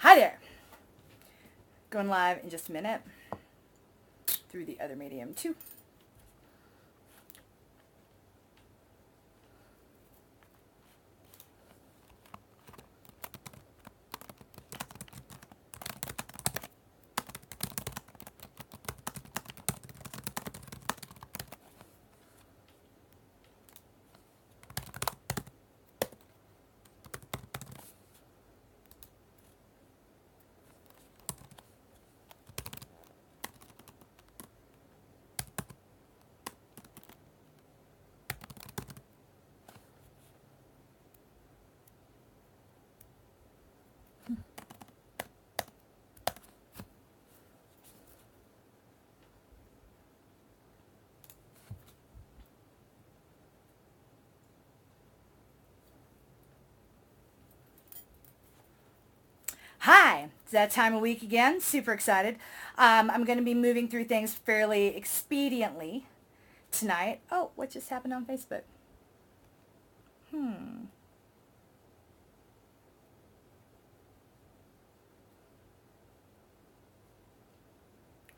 Hi there. Going live in just a minute through the other medium too. Hi, it's that time of week again. Super excited. I'm going to be moving through things fairly expediently tonight. Oh, what just happened on Facebook?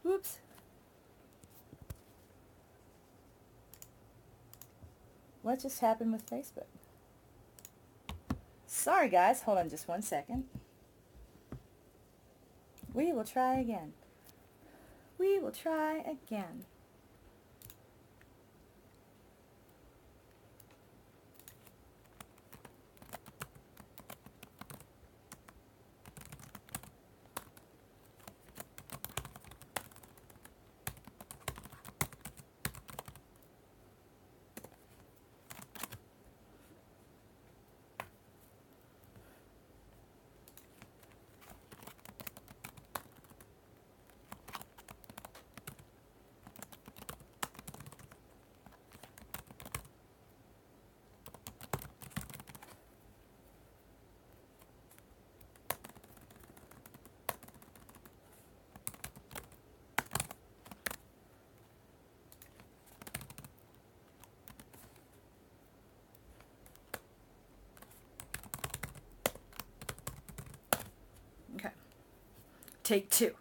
Whoops. What just happened with Facebook? Sorry guys, hold on just one second. We will try again. We will try again. Okay. Take two.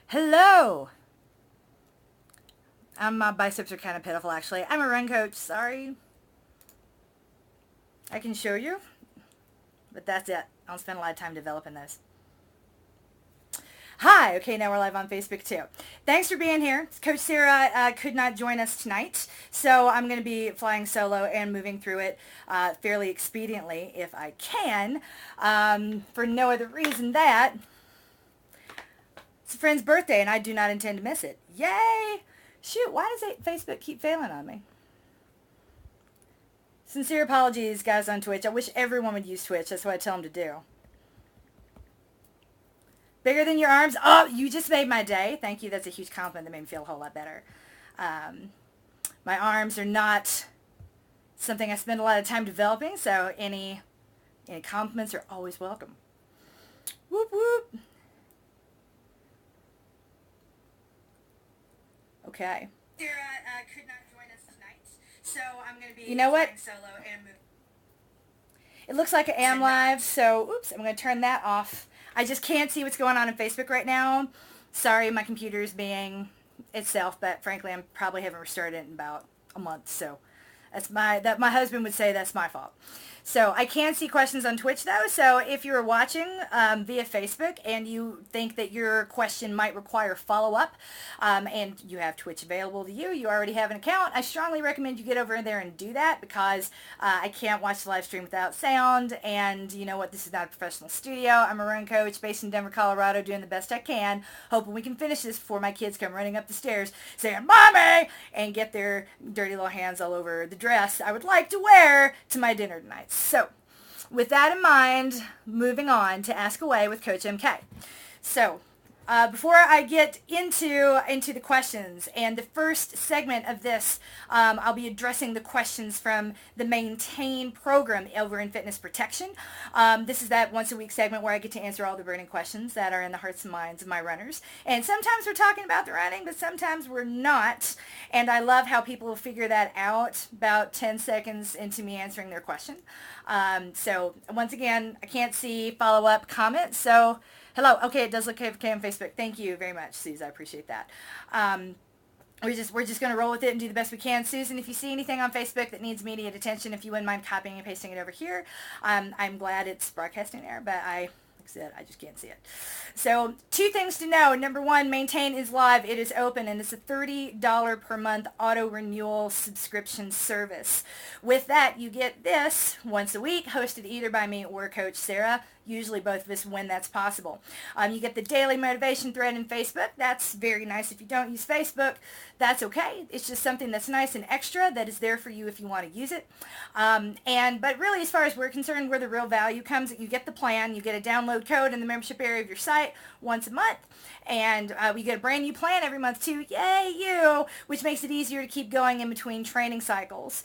Hello. My biceps are kind of pitiful, actually. I'm a run coach. Sorry. I can show you, but that's it. I don't spend a lot of time developing those. Hi. Okay, now we're live on Facebook too. Thanks for being here. Coach Sarah could not join us tonight, so I'm going to be flying solo and moving through it fairly expediently if I can, for no other reason that it's a friend's birthday and I do not intend to miss it. Yay! Shoot, why does Facebook keep failing on me? Sincere apologies, guys, on Twitch. I wish everyone would use Twitch. That's what I tell them to do. Bigger than your arms? Oh, you just made my day. Thank you. That's a huge compliment that made me feel a whole lot better. My arms are not something I spend a lot of time developing, so any compliments are always welcome. Whoop, whoop. Okay. Sarah could not join us tonight, so I'm going to be solo and move. It looks like I am live, so oops, I'm going to turn that off. I just can't see what's going on Facebook right now. Sorry, my computer's being itself, but frankly, I probably haven't restarted it in about a month, so my husband would say that's my fault. So I can see questions on Twitch though, so if you're watching via Facebook and you think that your question might require follow-up and you have Twitch available to you, you already have an account, I strongly recommend you get over there and do that because I can't watch the live stream without sound, and you know what, this is not a professional studio. I'm a run coach based in Denver, Colorado, doing the best I can, hoping we can finish this before my kids come running up the stairs saying, "Mommy!" and get their dirty little hands all over the dress I would like to wear to my dinner tonight. So, with that in mind, moving on to Ask Away with Coach MK. So, before I get into the questions, and the first segment of this, I'll be addressing the questions from the Maintain program over in Fitness Protection. This is that once a week segment where I get to answer all the burning questions that are in the hearts and minds of my runners. And sometimes we're talking about the running, but sometimes we're not. And I love how people will figure that out about 10 seconds into me answering their question. So once again, I can't see follow-up comments, so Hello. Okay, it does look okay on Facebook. Thank you very much, Suze. I appreciate that. We're just going to roll with it and do the best we can. Susan, if you see anything on Facebook that needs immediate attention, if you wouldn't mind copying and pasting it over here, I'm glad it's broadcasting there, but like I said, I just can't see it. So 2 things to know. Number 1, Maintain is live. It is open, and it's a $30 per month auto renewal subscription service. With that, you get this once a week, hosted either by me or Coach Sarah. Usually both of us when that's possible. You get the daily motivation thread in Facebook. That's very nice. If you don't use Facebook, that's okay. It's just something that's nice and extra that is there for you if you want to use it. But really, as far as we're concerned, where the real value comes, you get the plan, you get a download code in the membership area of your site once a month, and we get a brand new plan every month too. Yay, you! Which makes it easier to keep going in between training cycles.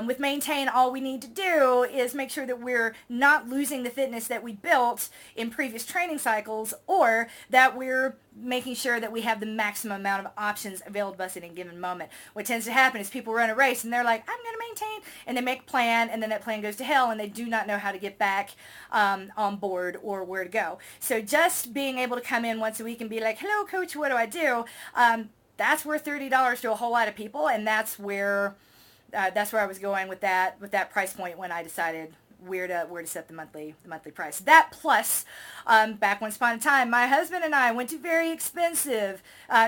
With Maintain, all we need to do is make sure that we're not losing the fitness that we built in previous training cycles, or that we're making sure that we have the maximum amount of options available to us at any given moment. What tends to happen is people run a race and they're like, I'm going to maintain, and they make a plan, and then that plan goes to hell, and they do not know how to get back on board or where to go. So just being able to come in once a week and be like, hello, coach, what do I do? That's worth $30 to a whole lot of people, and that's where I was going with that price point when I decided where to set the monthly price. That plus, back once upon a time, my husband and I went to very expensive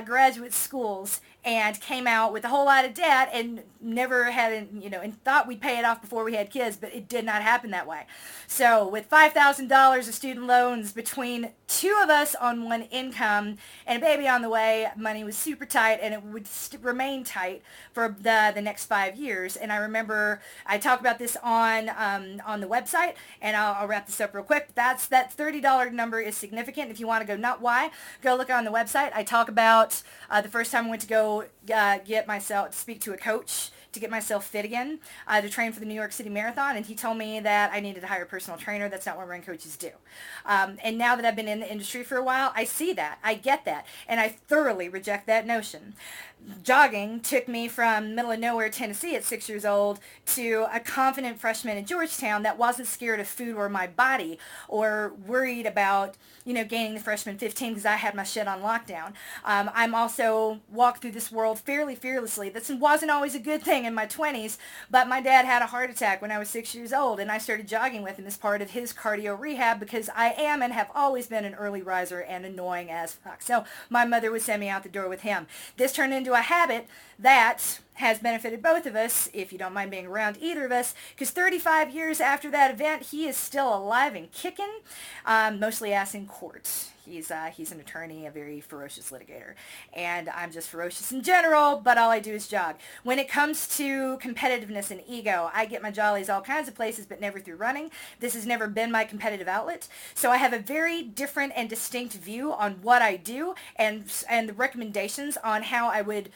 graduate schools and came out with a whole lot of debt and never had, and thought we'd pay it off before we had kids, but it did not happen that way. So with $5,000 of student loans between 2 of us on one income and a baby on the way, money was super tight, and it would remain tight for the next 5 years. And I remember I talk about this on the website, and I'll wrap this up real quick. That $30 number is significant. If you want to go, not why, go look on the website. I talk about the first time I went to go speak to a coach to get myself fit again, to train for the New York City Marathon, and he told me that I needed to hire a personal trainer. That's not what running coaches do. And now that I've been in the industry for a while, I see that. I get that. And I thoroughly reject that notion. Jogging took me from middle of nowhere, Tennessee at 6 years old to a confident freshman in Georgetown that wasn't scared of food or my body or worried about, gaining the freshman 15 because I had my shit on lockdown. I'm also walked through this world fairly fearlessly. That wasn't always a good thing in my 20s, but my dad had a heart attack when I was 6 years old, and I started jogging with him as part of his cardio rehab because I am and have always been an early riser and annoying as fuck. So my mother would send me out the door with him. This turned into a habit that has benefited both of us, if you don't mind being around either of us, because 35 years after that event, he is still alive and kicking, mostly ass in court. He's an attorney, a very ferocious litigator, and I'm just ferocious in general, but all I do is jog. When it comes to competitiveness and ego, I get my jollies all kinds of places, but never through running. This has never been my competitive outlet, so I have a very different and distinct view on what I do and the recommendations on how I would,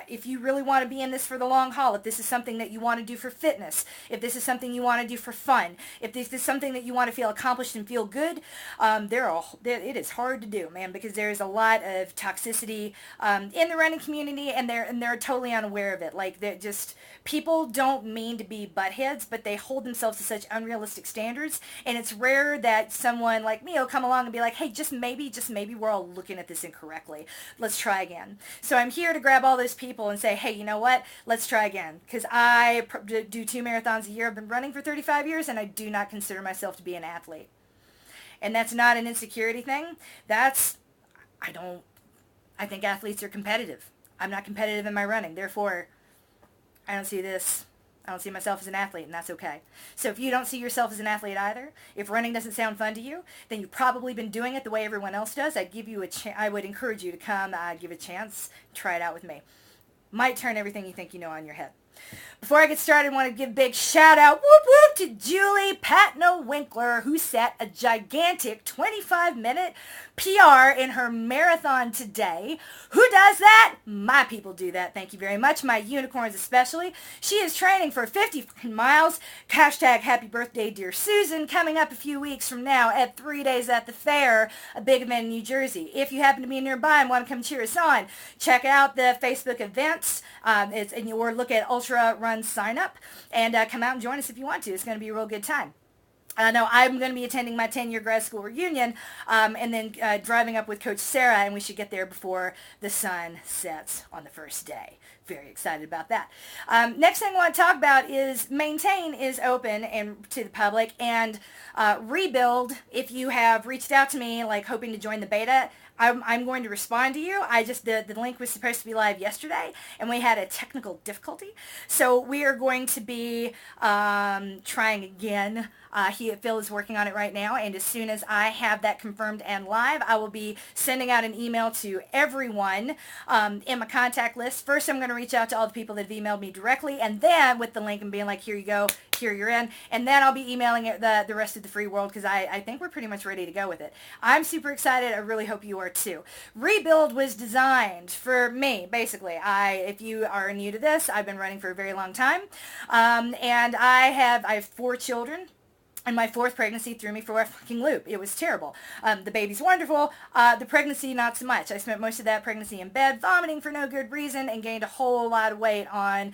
if you really want to be in this for the long haul, if this is something that you want to do for fitness, if this is something you want to do for fun, if this is something that you want to feel accomplished and feel good, it is hard to do, man, because there's a lot of toxicity in the running community, and they're totally unaware of it. Like, they're just, people don't mean to be buttheads, but they hold themselves to such unrealistic standards, and it's rare that someone like me will come along and be like, hey, just maybe we're all looking at this incorrectly. Let's try again. So I'm here to grab all those people and say, hey, you know what? Let's try again, because I do 2 marathons a year. I've been running for 35 years, and I do not consider myself to be an athlete. And that's not an insecurity thing. I think athletes are competitive. I'm not competitive in my running. Therefore, I don't see myself as an athlete, and that's okay. So if you don't see yourself as an athlete either, if running doesn't sound fun to you, then you've probably been doing it the way everyone else does. I would encourage you to come, give a chance, try it out with me. Might turn everything you think you know on your head. Before I get started, I want to give a big shout out, whoop whoop, to Julie Patno-Winkler, who set a gigantic 25-minute PR in her marathon today. Who does that? My people do that. Thank you very much. My unicorns especially. She is training for 50 miles. Hashtag happy birthday, dear Susan, coming up a few weeks from now at 3 Days at the Fair, a big event in New Jersey. If you happen to be nearby and want to come cheer us on, check out the Facebook events, or look at Ultra Run sign up, and come out and join us if you want to. It's going to be a real good time. No, I'm going to be attending my 10-year grad school reunion, and then driving up with Coach Sarah, and we should get there before the sun sets on the first day. Very excited about that. Next thing I want to talk about is Maintain is open and to the public, and Rebuild, if you have reached out to me like hoping to join the beta, I'm going to respond to you. The link was supposed to be live yesterday, and we had a technical difficulty. So we are going to be trying again. Phil is working on it right now, and as soon as I have that confirmed and live, I will be sending out an email to everyone in my contact list. First, I'm going to reach out to all the people that have emailed me directly, and then with the link and being like, here you go, here you're in, and then I'll be emailing it the rest of the free world, because I think we're pretty much ready to go with it. I'm super excited. I really hope you are too. Rebuild was designed for me, basically. If you are new to this, I've been running for a very long time, and I have 4 children. And my 4th pregnancy threw me for a fucking loop. It was terrible. The baby's wonderful. The pregnancy, not so much. I spent most of that pregnancy in bed, vomiting for no good reason, and gained a whole lot of weight on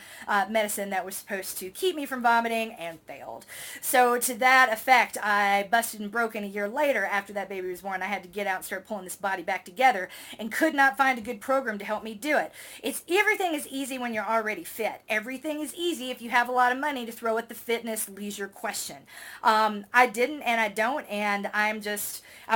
medicine that was supposed to keep me from vomiting, and failed. So to that effect, I busted and broken a year later after that baby was born. I had to get out and start pulling this body back together, and could not find a good program to help me do it. Everything is easy when you're already fit. Everything is easy if you have a lot of money to throw at the fitness leisure question. I didn't, and I don't, and I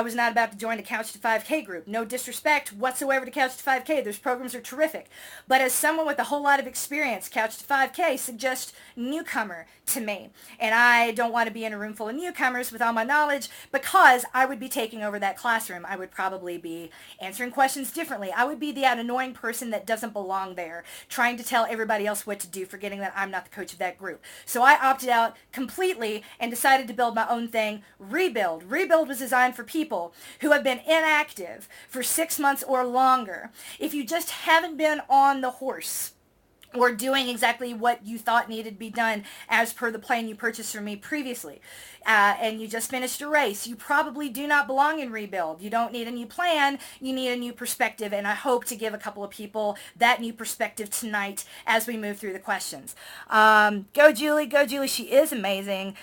was not about to join the Couch to 5K group. No disrespect whatsoever to Couch to 5K. Those programs are terrific. But as someone with a whole lot of experience, Couch to 5K suggests newcomer to me. And I don't want to be in a room full of newcomers with all my knowledge, because I would be taking over that classroom. I would probably be answering questions differently. I would be that annoying person that doesn't belong there, trying to tell everybody else what to do, forgetting that I'm not the coach of that group. So I opted out completely and decided to build my own thing, Rebuild. Rebuild was designed for people who have been inactive for 6 months or longer. If you just haven't been on the horse, or doing exactly what you thought needed to be done as per the plan you purchased from me previously, and you just finished a race, you probably do not belong in Rebuild. You don't need a new plan, you need a new perspective, and I hope to give a couple of people that new perspective tonight as we move through the questions. Go Julie, she is amazing.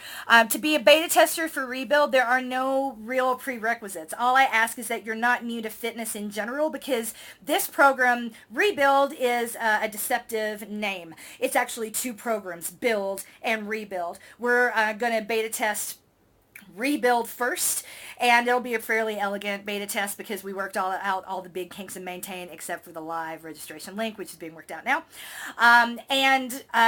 To be a beta tester for Rebuild, there are no real prerequisites. All I ask is that you're not new to fitness in general, because this program, Rebuild, is a deceptive name. It's actually 2 programs, Build and Rebuild. We're going to beta test Rebuild first, and it'll be a fairly elegant beta test because we worked all the big kinks in Maintain, except for the live registration link, which is being worked out now.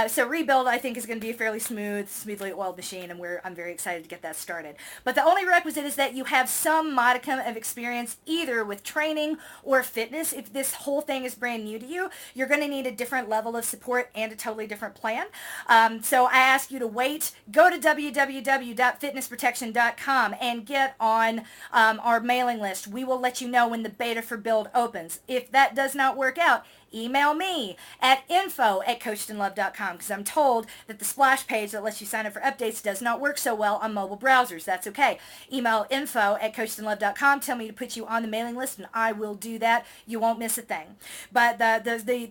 So Rebuild, I think, is going to be a fairly smoothly oiled machine, and I'm very excited to get that started. But the only requisite is that you have some modicum of experience either with training or fitness. If this whole thing is brand new to you, you're going to need a different level of support and a totally different plan. So I ask you to wait. Go to www.fitnessprotection.com and get on our mailing list. We will let you know when the beta for Build opens. If that does not work out, email me at info@coachedandloved.com, because I'm told that the splash page that lets you sign up for updates does not work so well on mobile browsers. That's okay. Email info@coachedandloved.com. Tell me to put you on the mailing list, and I will do that. You won't miss a thing. But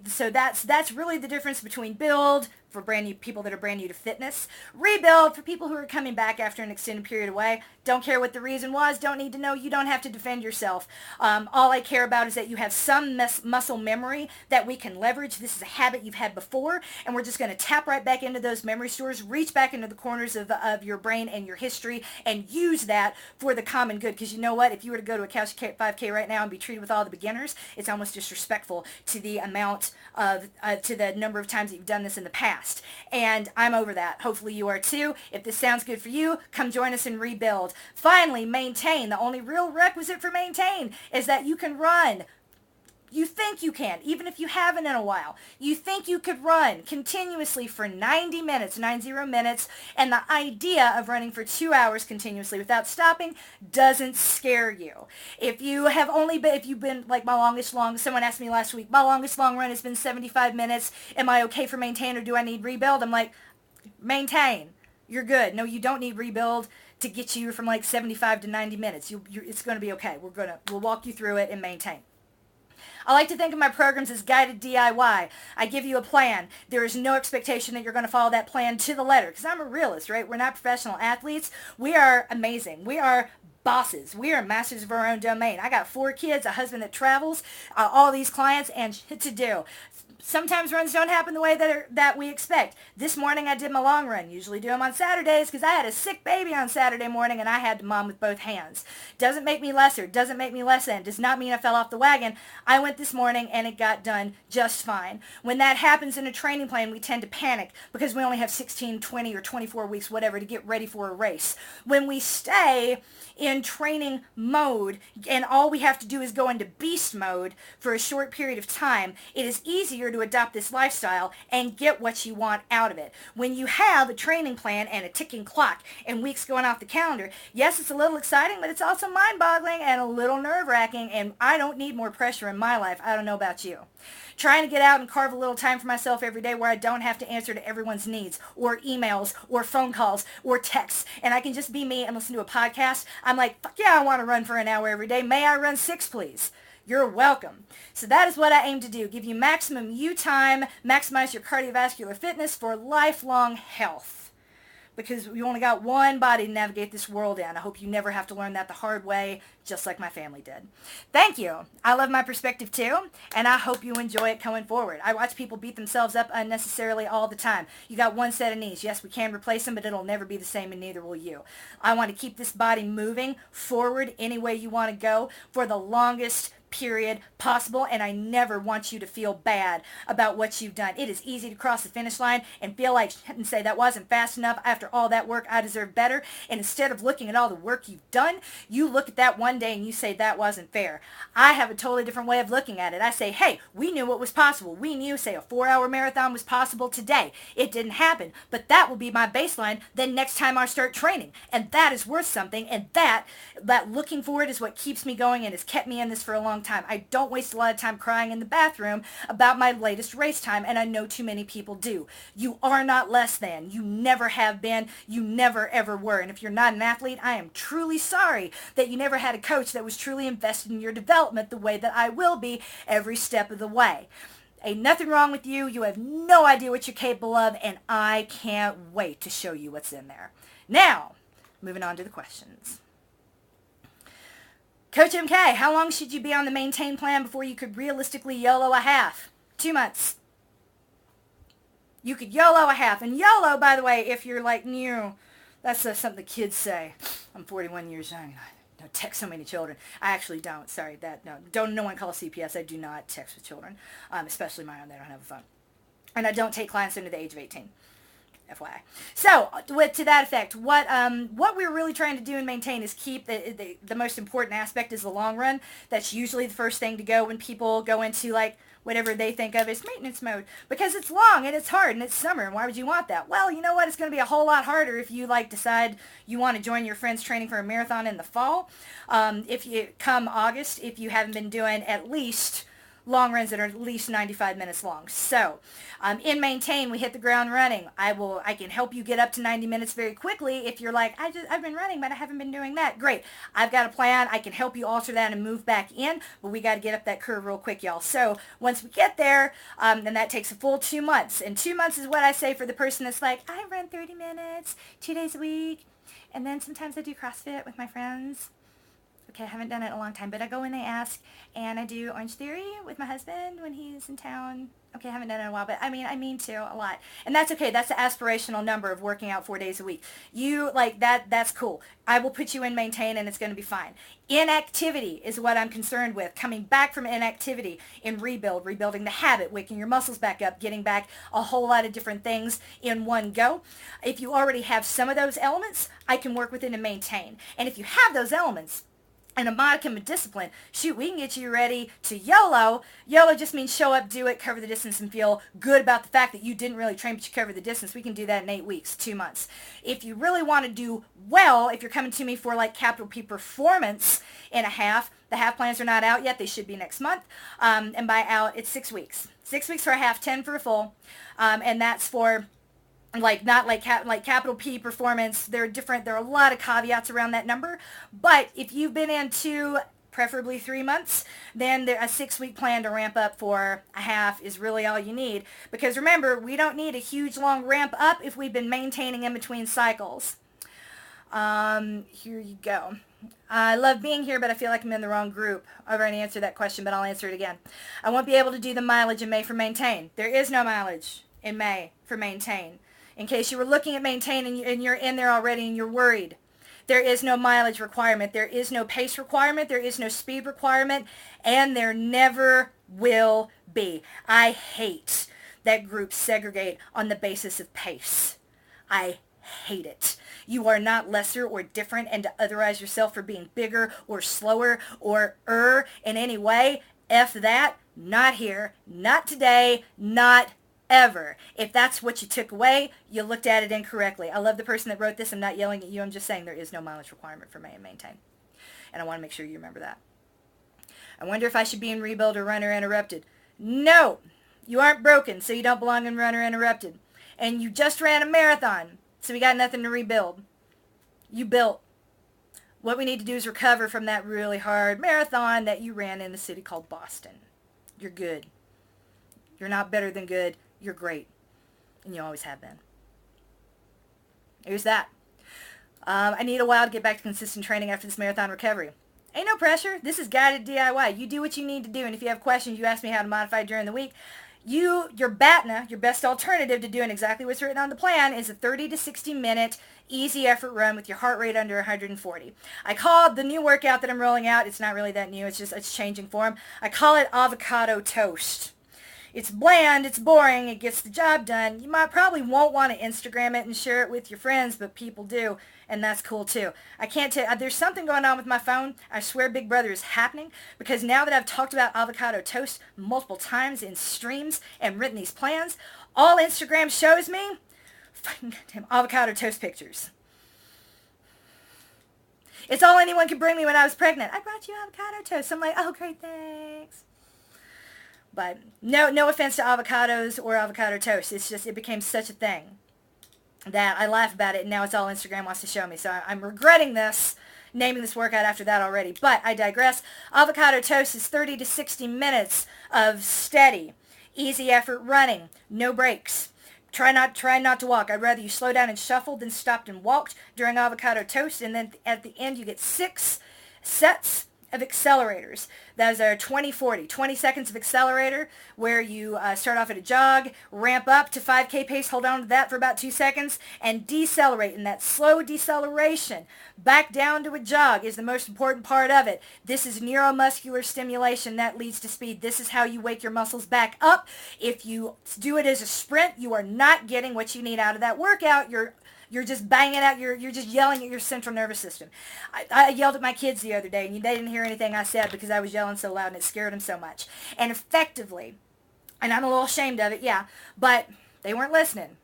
so that's really the difference between Build for brand new people that are brand new to fitness, Rebuild for people who are coming back after an extended period away. Don't care what the reason was. Don't need to know. You don't have to defend yourself. All I care about is that you have some muscle memory that we can leverage. This is a habit you've had before, and we're just going to tap right back into those memory stores, reach back into the corners of your brain and your history, and use that for the common good. Because you know what? If you were to go to a Couch 5K right now and be treated with all the beginners, it's almost disrespectful to the amount of, to the number of times that you've done this in the past. And I'm over that. Hopefully you are too. If this sounds good for you, come join us in Rebuild. Finally, Maintain. The only real requisite for Maintain is that you can run. You think you can, even if you haven't in a while. You think you could run continuously for 90 minutes, 90 minutes, and the idea of running for 2 hours continuously without stopping doesn't scare you. If you've been like someone asked me last week, my longest long run has been 75 minutes. Am I okay for Maintain, or do I need Rebuild? I'm like, Maintain. You're good. No, you don't need Rebuild to get you from like 75 to 90 minutes. It's going to be okay. We'll walk you through it and Maintain. I like to think of my programs as guided DIY. I give you a plan. There is no expectation that you're going to follow that plan to the letter because I'm a realist, right? We're not professional athletes. We are amazing. We are bosses. We are masters of our own domain. I got 4 kids, a husband that travels, all these clients, and shit to do. Sometimes runs don't happen the way that we expect. This morning I did my long run. Usually do them on Saturdays because I had a sick baby on Saturday morning and I had to mom with both hands. Doesn't make me lesser. Doesn't make me less than. Does not mean I fell off the wagon. I went this morning and it got done just fine. When that happens in a training plan, we tend to panic because we only have 16, 20, or 24 weeks, whatever, to get ready for a race. When we stay in training mode and all we have to do is go into beast mode for a short period of time, it is easier to adopt this lifestyle and get what you want out of it. When you have a training plan and a ticking clock and weeks going off the calendar, yes, it's a little exciting, but it's also mind-boggling and a little nerve-wracking, and I don't need more pressure in my life. I don't know about you. Trying to get out and carve a little time for myself every day where I don't have to answer to everyone's needs or emails or phone calls or texts, and I can just be me and listen to a podcast. I'm like, fuck yeah, I want to run for an hour every day. May I run 6, please? You're welcome. So that is what I aim to do. Give you maximum you time, maximize your cardiovascular fitness for lifelong health. Because you only got one body to navigate this world in. I hope you never have to learn that the hard way, just like my family did. Thank you. I love my perspective too, and I hope you enjoy it going forward. I watch people beat themselves up unnecessarily all the time. You got one set of knees. Yes, we can replace them, but it'll never be the same, and neither will you. I want to keep this body moving forward any way you want to go for the longest period possible, and I never want you to feel bad about what you've done. It is easy to cross the finish line and feel like and say that wasn't fast enough. After all that work, I deserve better. And instead of looking at all the work you've done, you look at that one day and you say that wasn't fair. I have a totally different way of looking at it. I say, hey, we knew what was possible. We knew, say, a 4-hour marathon was possible today. It didn't happen, but that will be my baseline then next time I start training, and that is worth something. And that looking forward is what keeps me going and has kept me in this for a long time. I don't waste a lot of time crying in the bathroom about my latest race time, and I know too many people do. You are not less than. You never have been. You never ever were. And if you're not an athlete, I am truly sorry that you never had a coach that was truly invested in your development the way that I will be every step of the way. Ain't nothing wrong with you. You have no idea what you're capable of, and I can't wait to show you what's in there. Now, moving on to the questions. Coach MK, how long should you be on the maintain plan before you could realistically YOLO a half? 2 months. You could YOLO a half. And YOLO, by the way, if you're like new, that's something the kids say. I'm 41 years young. I don't text so many children. I actually don't. Sorry, no one call CPS. I do not text with children, especially my own. They don't have a phone. And I don't take clients under the age of 18. FYI. So, to that effect, what we're really trying to do and maintain is keep the most important aspect is the long run. That's usually the first thing to go when people go into like whatever they think of as maintenance mode, because it's long and it's hard and it's summer, and why would you want that? Well, you know what? It's going to be a whole lot harder if you like decide you want to join your friends training for a marathon in the fall. If you come August, if you haven't been doing at least long runs that are at least 95 minutes long. So in maintain, we hit the ground running. I can help you get up to 90 minutes very quickly. If you're like, I've been running, but I haven't been doing that. Great. I've got a plan. I can help you alter that and move back in, but we got to get up that curve real quick, y'all. So once we get there, then that takes a full 2 months. And 2 months is what I say for the person that's like, I run 30 minutes, 2 days a week. And then sometimes I do CrossFit with my friends. Okay, I haven't done it in a long time, but I go when they ask, and I do Orange Theory with my husband when he's in town. Okay, I haven't done it in a while, but I mean to a lot. And that's okay. That's the aspirational number of working out 4 days a week. You, like, that's cool. I will put you in maintain, and it's going to be fine. Inactivity is what I'm concerned with. Coming back from inactivity in rebuilding the habit, waking your muscles back up, getting back a whole lot of different things in one go. If you already have some of those elements, I can work with it and maintain. And if you have those elements, and a modicum of discipline, shoot, we can get you ready to YOLO. YOLO just means show up, do it, cover the distance, and feel good about the fact that you didn't really train, but you covered the distance. We can do that in 8 weeks, 2 months. If you really want to do well, if you're coming to me for like capital P performance in a half, the half plans are not out yet. They should be next month. And by out, it's 6 weeks. 6 weeks for a half, 10 for a full. And that's for not like capital P performance. There are a lot of caveats around that number, but if you've been into preferably 3 months, then a 6-week plan to ramp up for a half is really all you need. Because remember, we don't need a huge long ramp up if we've been maintaining in between cycles. Here you go. I love being here, but I feel like I'm in the wrong group. I've already answered that question, but I'll answer it again. I won't be able to do the mileage in May for maintain. There is no mileage in May for maintain. In case you were looking at maintain and you're in there already and you're worried. There is no mileage requirement. There is no pace requirement. There is no speed requirement. And there never will be. I hate that groups segregate on the basis of pace. I hate it. You are not lesser or different, and to otherize yourself for being bigger or slower or in any way, F that. Not here. Not today. Not ever. If that's what you took away, you looked at it incorrectly. I love the person that wrote this. I'm not yelling at you. I'm just saying there is no mileage requirement for May and maintain. And I want to make sure you remember that. I wonder if I should be in rebuild or runner interrupted. No. You aren't broken, so you don't belong in runner interrupted. And you just ran a marathon, so we got nothing to rebuild. You built. What we need to do is recover from that really hard marathon that you ran in a city called Boston. You're good. You're not better than good. You're great. And you always have been. Here's that. I need a while to get back to consistent training after this marathon recovery. Ain't no pressure. This is guided DIY. You do what you need to do. And if you have questions, you ask me how to modify during the week. Your BATNA, your best alternative to doing exactly what's written on the plan, is a 30 to 60 minute easy effort run with your heart rate under 140. I call the new workout that I'm rolling out, it's not really that new, it's changing form. I call it Avocado Toast. It's bland, it's boring, it gets the job done. You probably won't want to Instagram it and share it with your friends, but people do, and that's cool too. I can't tell, there's something going on with my phone. I swear Big Brother is happening, because now that I've talked about Avocado Toast multiple times in streams and written these plans, all Instagram shows me, fucking goddamn Avocado Toast pictures. It's all anyone could bring me when I was pregnant. I brought you avocado toast. I'm like, oh, great, thanks. But no offense to avocados or avocado toast. It's just, it became such a thing that I laugh about it, and now it's all Instagram wants to show me. So I'm regretting this, naming this workout after that already. But I digress. Avocado toast is 30 to 60 minutes of steady, easy effort running, no breaks. Try not to walk. I'd rather you slow down and shuffle than stopped and walked during avocado toast. And then at the end, you get 6 sets of accelerators. Those are 20-40, 20 seconds of accelerator where you start off at a jog, ramp up to 5K pace, hold on to that for about 2 seconds, and decelerate. And that slow deceleration back down to a jog is the most important part of it. This is neuromuscular stimulation that leads to speed. This is how you wake your muscles back up. If you do it as a sprint, you are not getting what you need out of that workout. You're just banging out, you're just yelling at your central nervous system. I yelled at my kids the other day, and they didn't hear anything I said because I was yelling so loud and it scared them so much. And effectively, and I'm a little ashamed of it, yeah, but they weren't listening.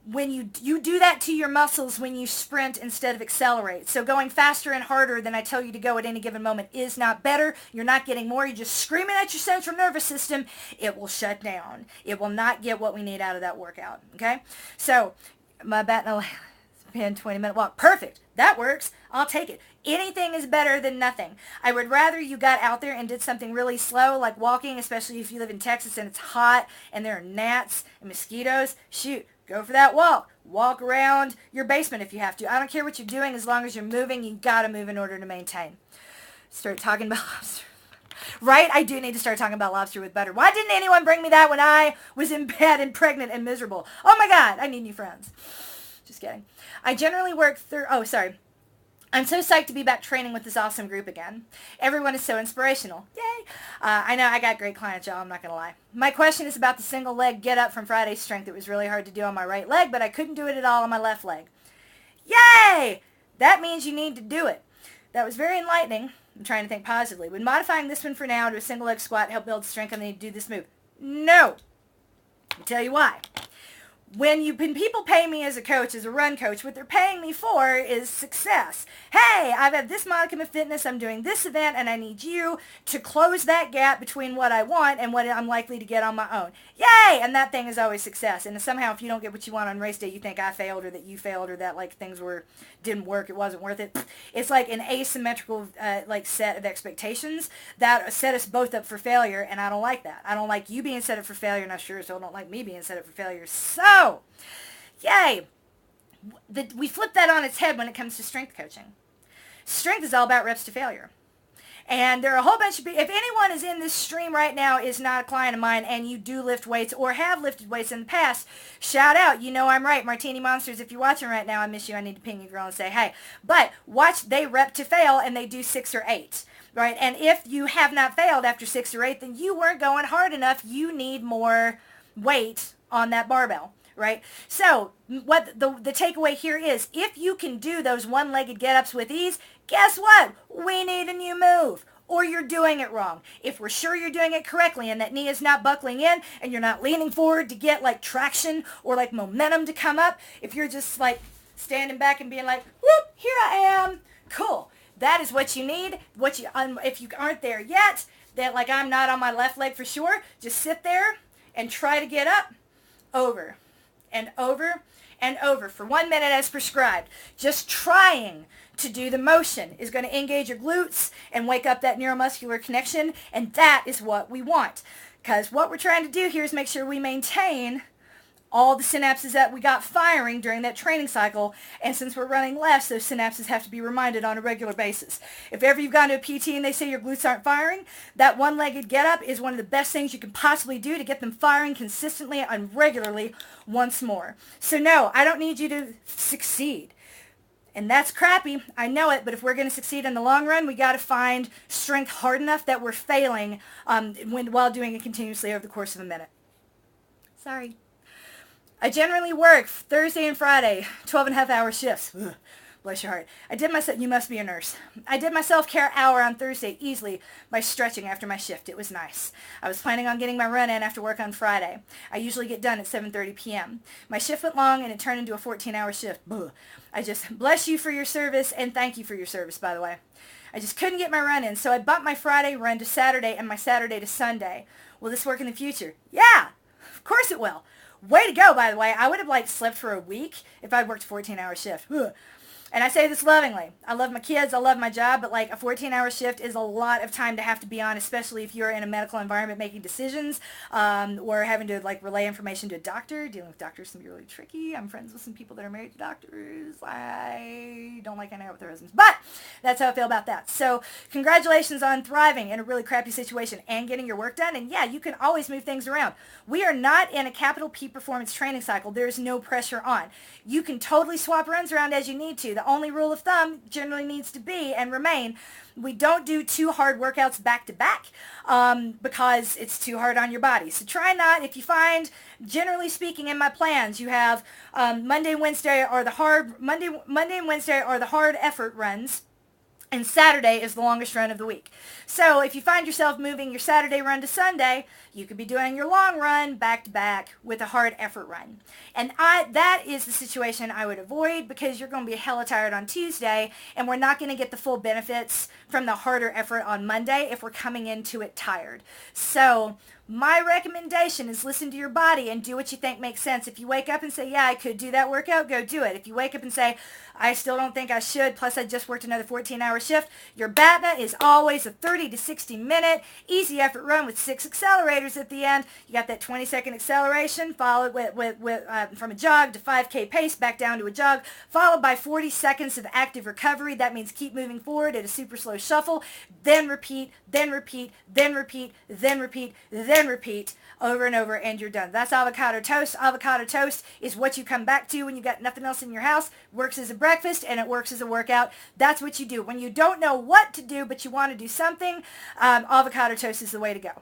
When you do that to your muscles when you sprint instead of accelerate. So going faster and harder than I tell you to go at any given moment is not better. You're not getting more. You're just screaming at your central nervous system. It will shut down. It will not get what we need out of that workout, okay? So my BATNA 20-minute walk. Perfect. That works. I'll take it. Anything is better than nothing. I would rather you got out there and did something really slow, like walking, especially if you live in Texas and it's hot and there are gnats and mosquitoes. Shoot, go for that walk. Walk around your basement if you have to. I don't care what you're doing as long as you're moving. You got to move in order to maintain. Start talking about lobster. Right? I do need to start talking about lobster with butter. Why didn't anyone bring me that when I was in bed and pregnant and miserable? Oh my God, I need new friends. Just kidding. I generally work through, I'm so psyched to be back training with this awesome group again. Everyone is so inspirational. Yay! I know I got great clients, y'all. I'm not going to lie. My question is about the single leg get up from Friday's strength. It was really hard to do on my right leg, but I couldn't do it at all on my left leg. Yay! That means you need to do it. That was very enlightening. I'm trying to think positively. Would modifying this one for now to a single leg squat help build strength and then do this move? No. I'll tell you why. when people pay me as a coach, as a run coach, what they're paying me for is success. Hey, I've had this modicum of fitness, I'm doing this event, and I need you to close that gap between what I want and what I'm likely to get on my own. Yay! And that thing is always success. And somehow if you don't get what you want on race day, you think I failed or that you failed or that like things didn't work, it wasn't worth it. It's like an asymmetrical like set of expectations that set us both up for failure, and I don't like that. I don't like you being set up for failure, and I sure as hell don't like me being set up for failure. So, yay! We flip that on its head when it comes to strength coaching. Strength is all about reps to failure. And there are a whole bunch of people, if anyone is in this stream right now is not a client of mine and you do lift weights or have lifted weights in the past, shout out. You know I'm right. Martini Monsters, if you're watching right now, I miss you. I need to ping you, girl, and say, hey. But watch, they rep to fail and they do 6 or 8. Right? And if you have not failed after 6 or 8, then you weren't going hard enough. You need more weight on that barbell. Right? So what the takeaway here is, if you can do those one-legged get-ups with ease, guess what? We need a new move. Or you're doing it wrong. If we're sure you're doing it correctly and that knee is not buckling in and you're not leaning forward to get like traction or like momentum to come up, if you're just like standing back and being like, whoop, here I am, cool. That is what you need. If you aren't there yet, that like I'm not on my left leg for sure, just sit there and try to get up over and over and over for 1 minute as prescribed. Just trying to do the motion is going to engage your glutes and wake up that neuromuscular connection, and that is what we want. Because what we're trying to do here is make sure we maintain all the synapses that we got firing during that training cycle, and since we're running less, those synapses have to be reminded on a regular basis. If ever you've gone to a PT and they say your glutes aren't firing, that one-legged get-up is one of the best things you can possibly do to get them firing consistently and regularly once more. So no, I don't need you to succeed. And that's crappy, I know it, but if we're going to succeed in the long run, we got to find strength hard enough that we're failing while doing it continuously over the course of a minute. Sorry. I generally work Thursday and Friday, 12.5-hour shifts. Ugh, bless your heart. You must be a nurse. I did my self-care hour on Thursday easily by stretching after my shift. It was nice. I was planning on getting my run in after work on Friday. I usually get done at 7:30 p.m. My shift went long and it turned into a 14-hour shift. Ugh. I just bless you for your service, and thank you for your service, by the way. I just couldn't get my run in, so I bumped my Friday run to Saturday and my Saturday to Sunday. Will this work in the future? Yeah, of course it will. Way to go, by the way. I would have slept for a week if I'd worked a 14-hour shift. Ugh. And I say this lovingly. I love my kids. I love my job. But a 14-hour shift is a lot of time to have to be on, especially if you're in a medical environment making decisions or having to relay information to a doctor. Dealing with doctors can be really tricky. I'm friends with some people that are married to doctors. I don't like hanging out with their husbands. But that's how I feel about that. So congratulations on thriving in a really crappy situation and getting your work done. And yeah, you can always move things around. We are not in a capital P performance training cycle. There's no pressure on. You can totally swap runs around as you need to. The only rule of thumb generally needs to be and remain, we don't do 2 hard workouts back to back because it's too hard on your body. So try not, if you find, generally speaking, in my plans, you have Monday and Wednesday are the hard effort runs. And Saturday is the longest run of the week. So if you find yourself moving your Saturday run to Sunday, you could be doing your long run back to back with a hard effort run. And that is the situation I would avoid, because you're going to be hella tired on Tuesday, and we're not going to get the full benefits from the harder effort on Monday if we're coming into it tired. So my recommendation is listen to your body and do what you think makes sense. If you wake up and say, yeah, I could do that workout, go do it. If you wake up and say, I still don't think I should, plus I just worked another 14-hour shift, your BATNA is always a 30 to 60 minute easy effort run with 6 accelerators at the end. You got that 20-second acceleration followed with from a jog to 5K pace back down to a jog, followed by 40 seconds of active recovery. That means keep moving forward at a super slow shuffle, then repeat, then repeat, then repeat, then repeat, then repeat over and over, and you're done. That's avocado toast. Avocado toast is what you come back to when you got nothing else in your house. Works as a breakfast and it works as a workout. That's what you do. When you don't know what to do but you want to do something, avocado toast is the way to go.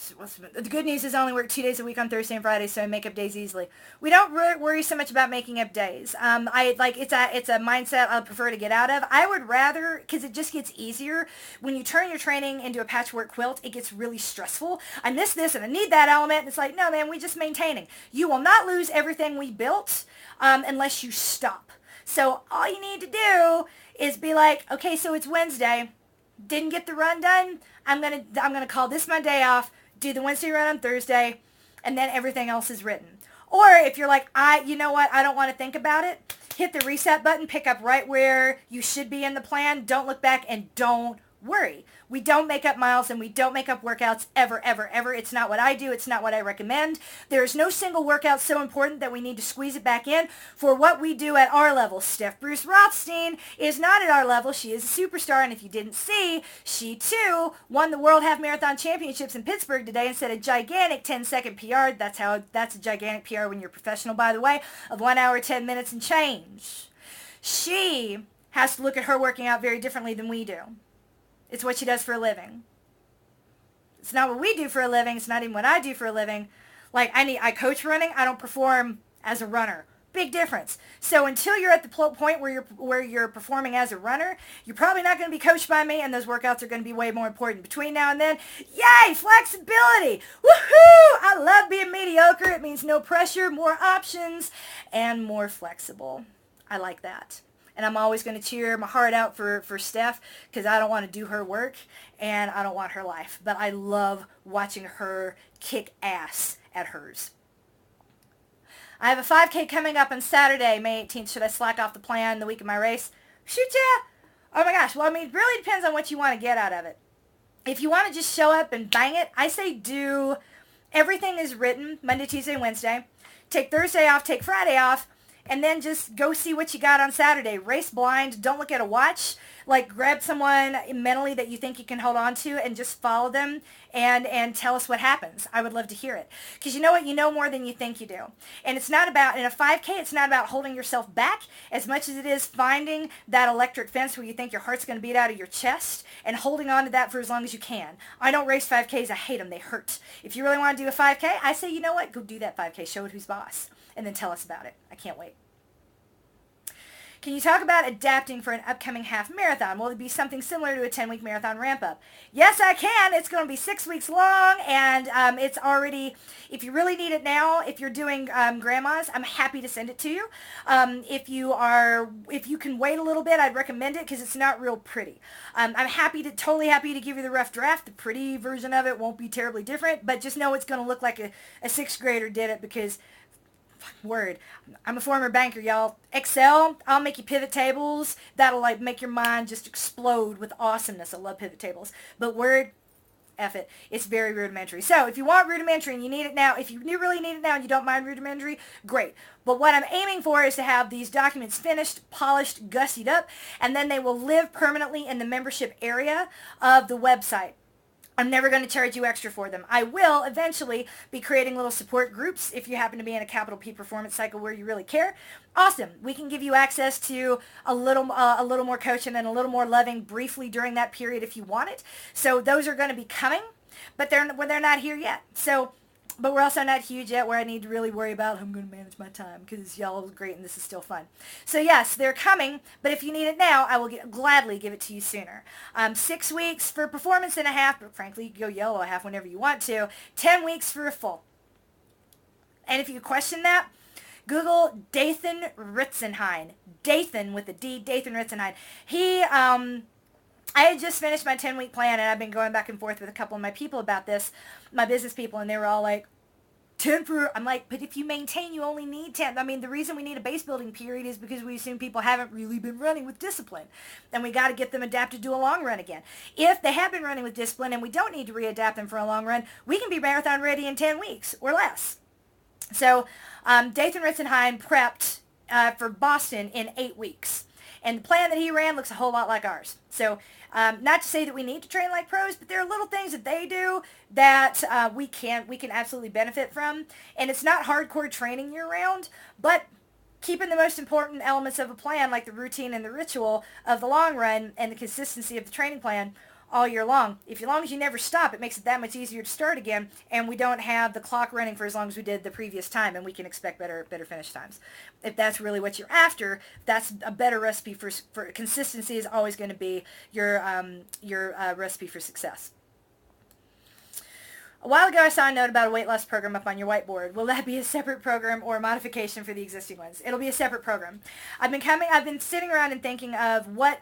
The good news is I only work 2 days a week on Thursday and Friday, so I make up days easily. We don't worry so much about making up days. It's a mindset I prefer to get out of. I would rather, because it just gets easier. When you turn your training into a patchwork quilt, it gets really stressful. I miss this and I need that element. And it's like, no, man, we just maintaining. You will not lose everything we built unless you stop. So all you need to do is be like, okay, so it's Wednesday. Didn't get the run done. I'm gonna call this my day off. Do the Wednesday run on Thursday, and then everything else is written. Or if you're like, you know what, I don't want to think about it, hit the reset button, pick up right where you should be in the plan. Don't look back and don't worry. We don't make up miles and we don't make up workouts ever, ever, ever. It's not what I do. It's not what I recommend. There is no single workout so important that we need to squeeze it back in for what we do at our level. Steph Bruce Rothstein is not at our level. She is a superstar, and if you didn't see, she too won the World Half Marathon Championships in Pittsburgh today and set a gigantic 10-second PR. That's a gigantic PR when you're professional, by the way, of 1 hour, 10 minutes and change. She has to look at her working out very differently than we do. It's what she does for a living. It's not what we do for a living. It's not even what I do for a living. Like, I coach running. I don't perform as a runner. Big difference. So until you're at the point where you're performing as a runner, you're probably not going to be coached by me, and those workouts are going to be way more important. Between now and then, yay, flexibility. Woohoo! I love being mediocre. It means no pressure, more options, and more flexible. I like that. And I'm always going to cheer my heart out for Steph, because I don't want to do her work and I don't want her life. But I love watching her kick ass at hers. I have a 5K coming up on Saturday, May 18th. Should I slack off the plan the week of my race? Shoot ya! Oh my gosh. Well, I mean, it really depends on what you want to get out of it. If you want to just show up and bang it, I say do everything is written Monday, Tuesday, Wednesday. Take Thursday off, take Friday off. And then just go see what you got on Saturday. Race blind. Don't look at a watch. Like, grab someone mentally that you think you can hold on to and just follow them and tell us what happens. I would love to hear it. Because you know what? You know more than you think you do. And it's not about, in a 5K, it's not about holding yourself back as much as it is finding that electric fence where you think your heart's going to beat out of your chest and holding on to that for as long as you can. I don't race 5Ks. I hate them. They hurt. If you really want to do a 5K, I say, you know what? Go do that 5K. Show it who's boss. And then tell us about it. I can't wait. Can you talk about adapting for an upcoming half marathon? Will it be something similar to a 10-week marathon ramp-up? Yes, I can. It's going to be 6 weeks long, and it's already, if you really need it now, if you're doing grandmas, I'm happy to send it to you. If you can wait a little bit, I'd recommend it because it's not real pretty. I'm totally happy to give you the rough draft. The pretty version of it won't be terribly different, but just know it's going to look like a sixth grader did it because word. I'm a former banker, y'all. Excel, I'll make you pivot tables. That'll like make your mind just explode with awesomeness. I love pivot tables. But Word, F it. It's very rudimentary. So if you want rudimentary and you need it now, if you really need it now and you don't mind rudimentary, great. But what I'm aiming for is to have these documents finished, polished, gussied up, and then they will live permanently in the membership area of the website. I'm never going to charge you extra for them. I will eventually be creating little support groups if you happen to be in a capital P performance cycle where you really care. Awesome. We can give you access to a little more coaching and a little more loving briefly during that period if you want it. So those are going to be coming, but they're not here yet. But we're also not huge yet where I need to really worry about how I'm going to manage my time because y'all are great and this is still fun. So yes, they're coming, but if you need it now, I will gladly give it to you sooner. 6 weeks for performance and a half, but frankly, you can go yellow a half whenever you want to. 10 weeks for a full. And if you question that, Google Dathan Ritzenhein. Dathan with a D, Dathan Ritzenhein. I had just finished my 10-week plan, and I've been going back and forth with a couple of my people about this, my business people, and they were all like, 10 for, I'm like, but if you maintain, you only need 10. I mean, the reason we need a base building period is because we assume people haven't really been running with discipline, and we got to get them adapted to a long run again. If they have been running with discipline and we don't need to readapt them for a long run, we can be marathon ready in 10 weeks or less. So Dathan Ritzenheim prepped for Boston in 8 weeks. And the plan that he ran looks a whole lot like ours. So not to say that we need to train like pros, but there are little things that they do that we can absolutely benefit from. And it's not hardcore training year round, but keeping the most important elements of a plan, like the routine and the ritual of the long run and the consistency of the training plan, all year long. As long as you never stop, it makes it that much easier to start again, and we don't have the clock running for as long as we did the previous time, and we can expect better finish times. If that's really what you're after, that's a better recipe for consistency is always going to be your recipe for success. A while ago, I saw a note about a weight loss program up on your whiteboard. Will that be a separate program or a modification for the existing ones? It'll be a separate program. I've been sitting around and thinking of what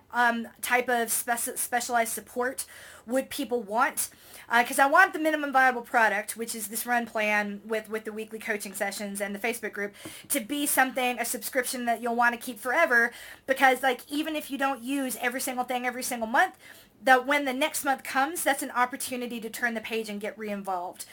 type of specialized support would people want. Because I want the minimum viable product, which is this run plan with the weekly coaching sessions and the Facebook group, to be something, a subscription that you'll want to keep forever. Because like even if you don't use every single thing every single month, that when the next month comes, that's an opportunity to turn the page and get re-involved.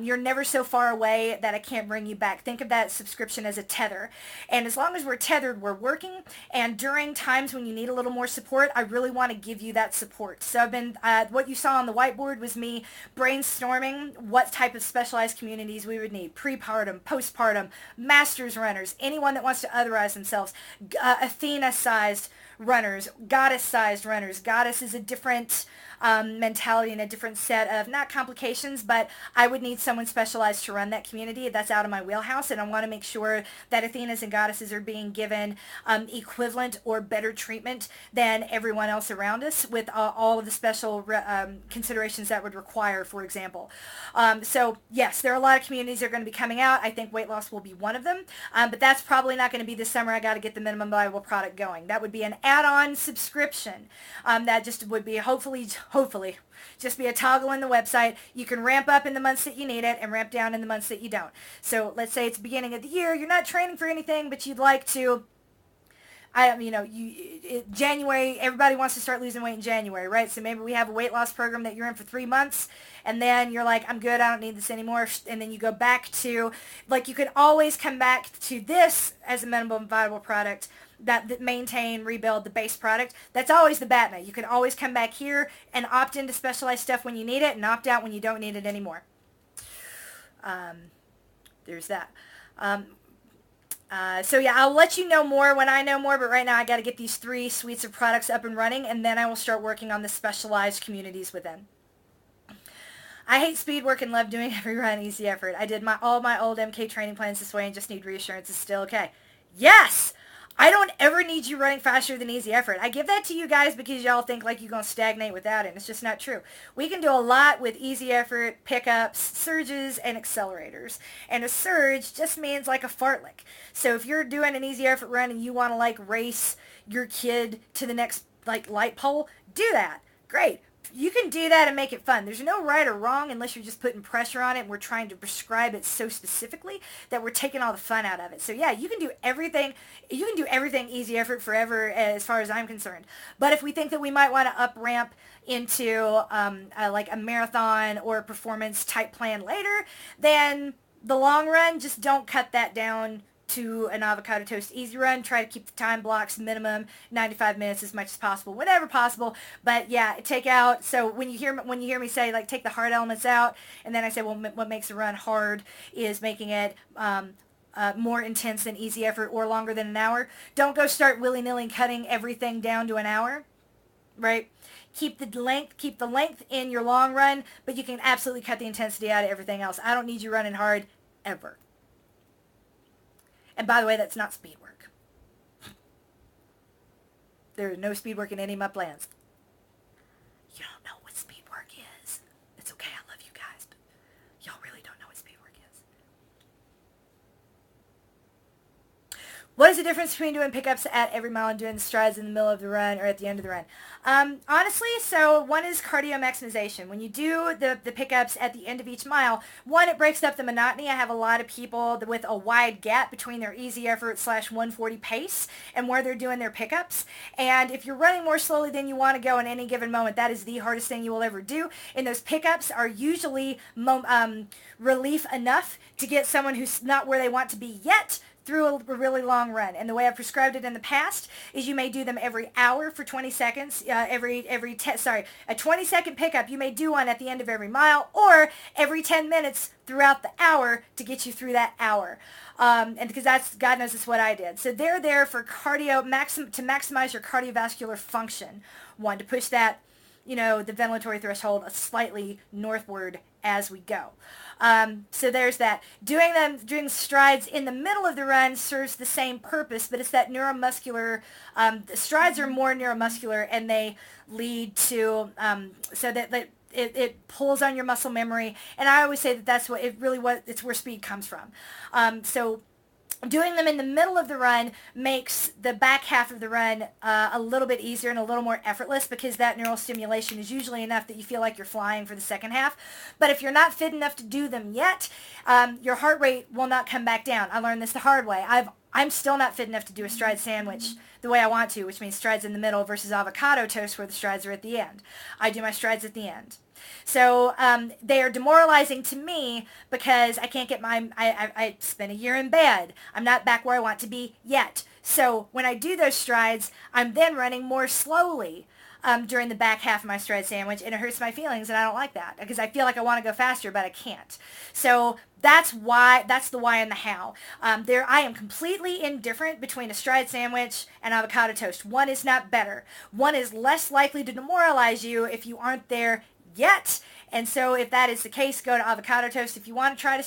You're never so far away that I can't bring you back. Think of that subscription as a tether. And as long as we're tethered, we're working. And during times when you need a little more support, I really want to give you that support. So I've been, what you saw on the whiteboard was me brainstorming what type of specialized communities we would need. Prepartum, postpartum, masters runners, anyone that wants to otherize themselves, Athena-sized runners, goddess-sized runners. Goddess is a different mentality and a different set of, not complications, but I would need someone specialized to run that community. That's out of my wheelhouse, and I want to make sure that Athenas and goddesses are being given equivalent or better treatment than everyone else around us with all of the special considerations that would require, for example. So yes, there are a lot of communities that are going to be coming out. I think weight loss will be one of them, but that's probably not going to be this summer. I got to get the minimum viable product going. That would be an add-on subscription. That just would be hopefully just be a toggle in the website. You can ramp up in the months that you need it and ramp down in the months that you don't. So let's say it's the beginning of the year. You're not training for anything, but you'd like to, January, everybody wants to start losing weight in January, right? So maybe we have a weight loss program that you're in for 3 months, and then you're like, I'm good, I don't need this anymore. And then you go back to, like, you can always come back to this as a minimum viable product that maintain, rebuild the base product. That's always the BATNA. You can always come back here and opt into specialized stuff when you need it and opt out when you don't need it anymore. There's that. So yeah, I'll let you know more when I know more, but right now I got to get these 3 suites of products up and running, and then I will start working on the specialized communities within. I hate speed work and love doing every run easy effort. I did all my old MK training plans this way and just need reassurance it's still okay. Yes! I don't ever need you running faster than easy effort. I give that to you guys because y'all think like you're going to stagnate without it. It's just not true. We can do a lot with easy effort, pickups, surges, and accelerators. And a surge just means like a fartlek. So if you're doing an easy effort run and you want to like race your kid to the next like light pole, do that. Great. You can do that and make it fun. There's no right or wrong unless you're just putting pressure on it and we're trying to prescribe it so specifically that we're taking all the fun out of it. So yeah, you can do everything. You can do everything easy effort forever as far as I'm concerned. But if we think that we might want to up ramp into like a marathon or a performance type plan later, then the long run, just don't cut that down to an Avocado Toast easy run. Try to keep the time blocks minimum 95 minutes as much as possible, whenever possible. But yeah, take out. So when you hear me say like take the hard elements out, and then I say, well, what makes a run hard is making it more intense than easy effort or longer than an hour. Don't go start willy-nilly cutting everything down to an hour, right? Keep the length in your long run, but you can absolutely cut the intensity out of everything else. I don't need you running hard ever. And by the way, that's not speed work. There is no speed work in any of my plans. You don't know what speed work is. It's okay, I love you guys, but y'all really don't know what speed work is. What is the difference between doing pickups at every mile and doing strides in the middle of the run or at the end of the run? Honestly, so one is cardio maximization. When you do the pickups at the end of each mile, one, it breaks up the monotony. I have a lot of people with a wide gap between their easy effort / 140 pace and where they're doing their pickups. And if you're running more slowly than you want to go in any given moment, that is the hardest thing you will ever do. And those pickups are usually relief enough to get someone who's not where they want to be yet through a really long run. And the way I've prescribed it in the past is you may do them every hour for 20 seconds, a 20-second pickup, you may do one at the end of every mile, or every 10 minutes throughout the hour to get you through that hour. And because that's, God knows it's what I did. So they're there for cardio, to maximize your cardiovascular function. One, to push that the ventilatory threshold slightly northward as we go. So there's that. Doing strides in the middle of the run serves the same purpose, but it's that neuromuscular, the strides are more neuromuscular, and they lead to, so that it pulls on your muscle memory. And I always say that's it's where speed comes from. So doing them in the middle of the run makes the back half of the run a little bit easier and a little more effortless, because that neural stimulation is usually enough that you feel like you're flying for the second half. But if you're not fit enough to do them yet, your heart rate will not come back down. I learned this the hard way. I'm still not fit enough to do a stride sandwich the way I want to, which means strides in the middle versus avocado toast where the strides are at the end. I do my strides at the end. So they are demoralizing to me because I can't get I spent a year in bed. I'm not back where I want to be yet. So when I do those strides, I'm then running more slowly during the back half of my stride sandwich, and it hurts my feelings, and I don't like that because I feel like I want to go faster, but I can't. So that's the why and the how. I am completely indifferent between a stride sandwich and avocado toast. One is not better. One is less likely to demoralize you if you aren't there yet. And so if that is the case, go to avocado toast. If you want to try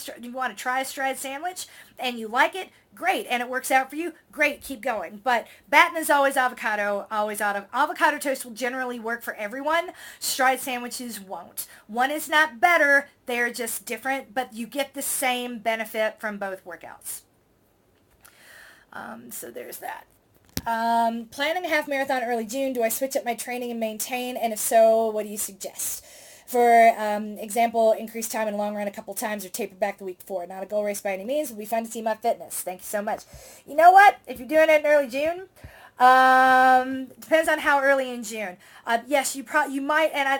a stride sandwich and you like it, great, and it works out for you, great, keep going. But batten is always avocado, always out of avocado toast will generally work for everyone. Stride sandwiches won't. One is not better, they're just different, but you get the same benefit from both workouts. So there's that. Planning a half marathon early June. Do I switch up my training and maintain? And if so, what do you suggest? For example, increase time in the long run a couple times or taper back the week before. Not a goal race by any means. It'll be fun to see my fitness. Thank you so much. You know what? If you're doing it in early June, depends on how early in June. Yes, you might, and I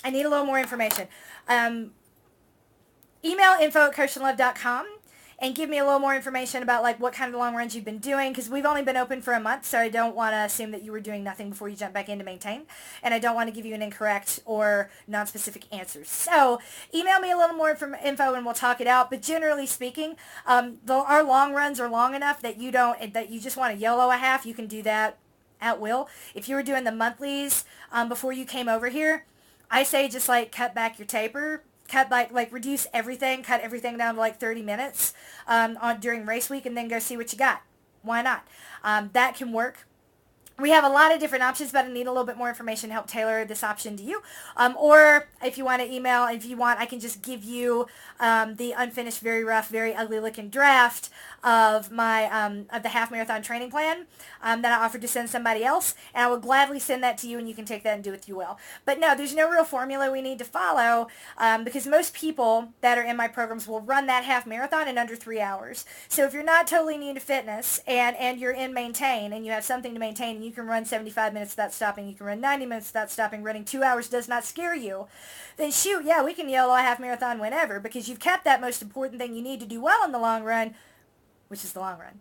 need a little more information. Email info@coachandlove.com. and give me a little more information about like what kind of long runs you've been doing, because we've only been open for a month, so I don't want to assume that you were doing nothing before you jump back in to maintain, and I don't want to give you an incorrect or non-specific answer. So email me a little more info and we'll talk it out. But generally speaking, our long runs are long enough that you just want to YOLO a half. You can do that at will. If you were doing the monthlies before you came over here, I say just like cut back your taper. Cut reduce everything, cut everything down to like 30 minutes during race week, and then go see what you got. Why not? That can work. We have a lot of different options, but I need a little bit more information to help tailor this option to you. Or if you want to email, if you want, I can just give you the unfinished, very rough, very ugly looking draft of my of the half marathon training plan that I offered to send somebody else, and I will gladly send that to you, and you can take that and do what you will. But no, there's no real formula we need to follow because most people that are in my programs will run that half marathon in under 3 hours. So if you're not totally new to fitness and you're in maintain and you have something to maintain, and you can run 75 minutes without stopping, you can run 90 minutes without stopping, running 2 hours does not scare you, then shoot, yeah, we can YOLO a half marathon whenever, because you've kept that most important thing you need to do well in the long run, which is the long run.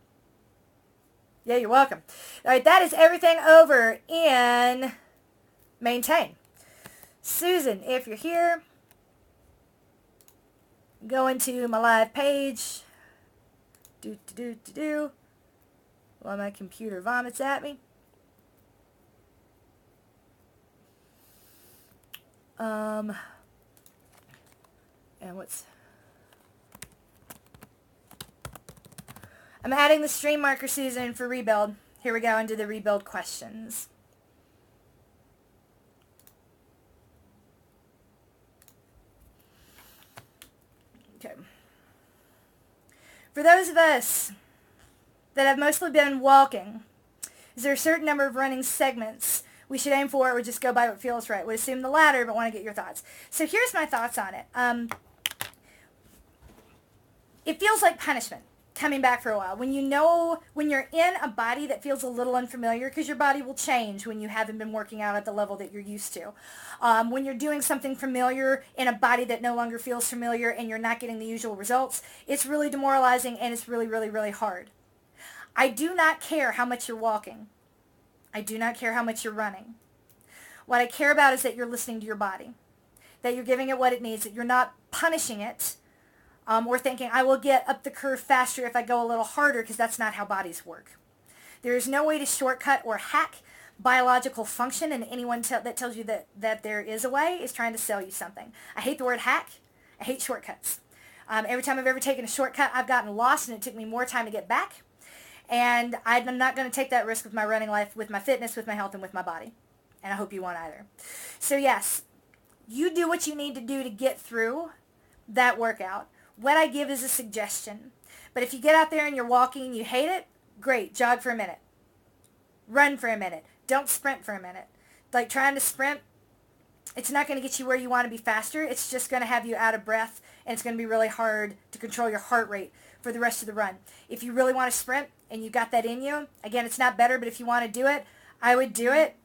Yeah, you're welcome. All right, that is everything over in maintain. Susan, if you're here, go into my live page. While my computer vomits at me. And I'm adding the stream marker, Susan, for rebuild. Here we go into the rebuild questions. Okay. For those of us that have mostly been walking, is there a certain number of running segments we should aim for, or just go by what feels right? Would assume the latter, but want to get your thoughts. So here's my thoughts on it. It feels like punishment coming back for a while. When you're in a body that feels a little unfamiliar, because your body will change when you haven't been working out at the level that you're used to. When you're doing something familiar in a body that no longer feels familiar and you're not getting the usual results, it's really demoralizing and it's really, really, really hard. I do not care how much you're walking. I do not care how much you're running. What I care about is that you're listening to your body, that you're giving it what it needs, that you're not punishing it or thinking, I will get up the curve faster if I go a little harder, because that's not how bodies work. There is no way to shortcut or hack biological function, and anyone that tells you that there is a way is trying to sell you something. I hate the word hack. I hate shortcuts. Every time I've ever taken a shortcut, I've gotten lost, and it took me more time to get back. And I'm not going to take that risk with my running life, with my fitness, with my health, and with my body. And I hope you won't either. So yes, you do what you need to do to get through that workout. What I give is a suggestion. But if you get out there and you're walking and you hate it, great, jog for a minute. Run for a minute. Don't sprint for a minute. Like trying to sprint, it's not going to get you where you want to be faster. It's just going to have you out of breath, and it's going to be really hard to control your heart rate for the rest of the run. If you really want to sprint and you got that in you, again, it's not better, but if you want to do it, I would do it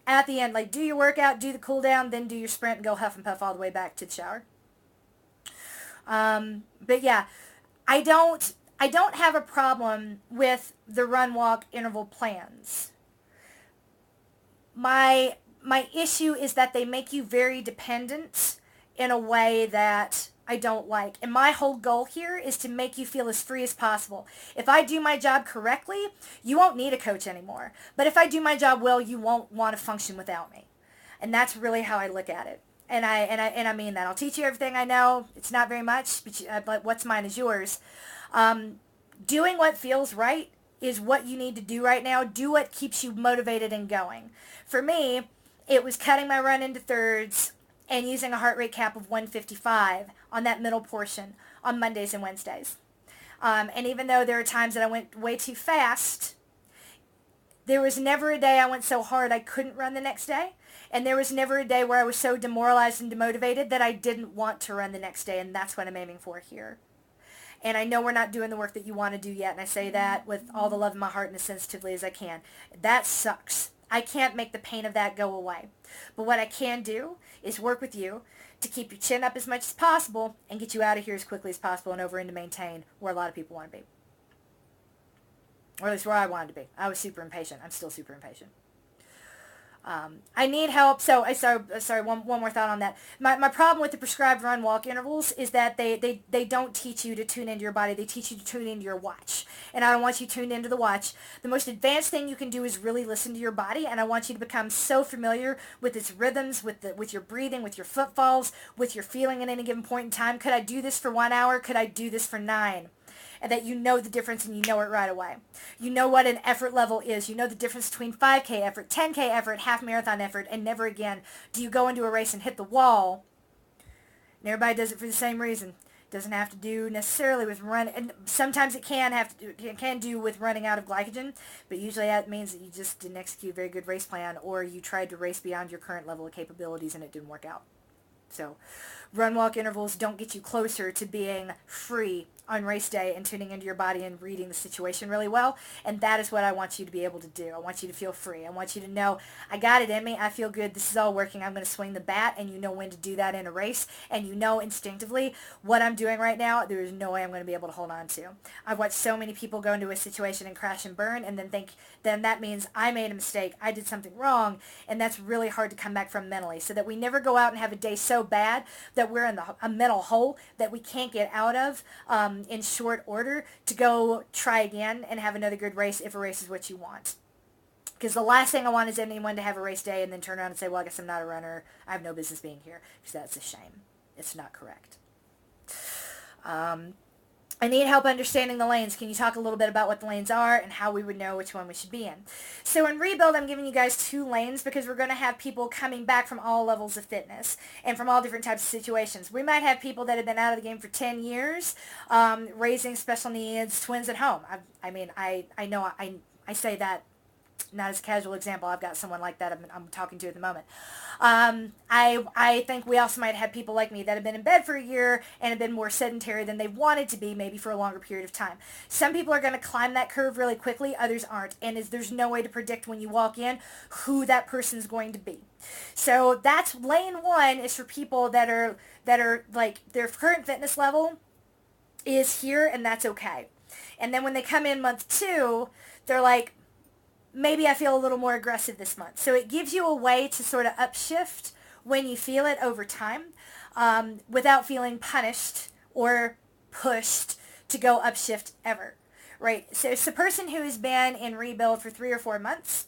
at the end. Like do your workout, do the cool down, then do your sprint and go huff and puff all the way back to the shower. But yeah, I don't have a problem with the run walk interval plans. My issue is that they make you very dependent in a way that I don't like. And my whole goal here is to make you feel as free as possible. If I do my job correctly, you won't need a coach anymore. But if I do my job well, you won't want to function without me. And that's really how I look at it. And I mean that. I'll teach you everything I know. It's not very much, but what's mine is yours. Doing what feels right is what you need to do right now. Do what keeps you motivated and going. For me, it was cutting my run into thirds and using a heart rate cap of 155 on that middle portion on Mondays and Wednesdays. And even though there are times that I went way too fast, there was never a day I went so hard I couldn't run the next day. And there was never a day where I was so demoralized and demotivated that I didn't want to run the next day. And that's what I'm aiming for here. And I know we're not doing the work that you want to do yet. And I say that with all the love in my heart and as sensitively as I can. That sucks. I can't make the pain of that go away. But what I can do is work with you to keep your chin up as much as possible and get you out of here as quickly as possible and over into maintain where a lot of people want to be. Or at least where I wanted to be. I was super impatient. I'm still super impatient. I need help. So, sorry, one more thought on that. My problem with the prescribed run walk intervals is that they don't teach you to tune into your body. They teach you to tune into your watch. And I don't want you tuned into the watch. The most advanced thing you can do is really listen to your body, and I want you to become so familiar with its rhythms, with your breathing, with your footfalls, with your feeling at any given point in time. Could I do this for 1 hour? Could I do this for 9? And that you know the difference and you know it right away. You know what an effort level is. You know the difference between 5K effort, 10K effort, half marathon effort, and never again do you go into a race and hit the wall. And everybody does it for the same reason. It doesn't have to do necessarily with run, and sometimes it can do with running out of glycogen, but usually that means that you just didn't execute a very good race plan, or you tried to race beyond your current level of capabilities and it didn't work out. So run walk intervals don't get you closer to being free on race day and tuning into your body and reading the situation really well. And that is what I want you to be able to do. I want you to feel free. I want you to know, I got it in me. I feel good. This is all working. I'm going to swing the bat, and you know when to do that in a race. And you know instinctively what I'm doing right now, there is no way I'm going to be able to hold on to. I've watched so many people go into a situation and crash and burn and then think, then that means I made a mistake. I did something wrong. And that's really hard to come back from mentally. So that we never go out and have a day so bad that we're in a mental hole that we can't get out of in short order to go try again and have another good race if a race is what you want. Because the last thing I want is anyone to have a race day and then turn around and say, well, I guess I'm not a runner. I have no business being here. Because that's a shame. It's not correct. I need help understanding the lanes. Can you talk a little bit about what the lanes are and how we would know which one we should be in? So in Rebuild, I'm giving you guys 2 lanes because we're going to have people coming back from all levels of fitness and from all different types of situations. We might have people that have been out of the game for 10 years, raising special needs twins at home. I know I say that not as a casual example. I've got someone like that I'm talking to at the moment. I think we also might have people like me that have been in bed for a year and have been more sedentary than they wanted to be, maybe for a longer period of time. Some people are going to climb that curve really quickly, others aren't, and there's no way to predict when you walk in who that person's going to be. So that's lane 1 is for people that are like their current fitness level is here, and that's okay. And then when they come in month 2, they're like, maybe I feel a little more aggressive this month. So it gives you a way to sort of upshift when you feel it over time without feeling punished or pushed to go upshift ever, right? So it's a person who has been in Rebuild for 3 or 4 months.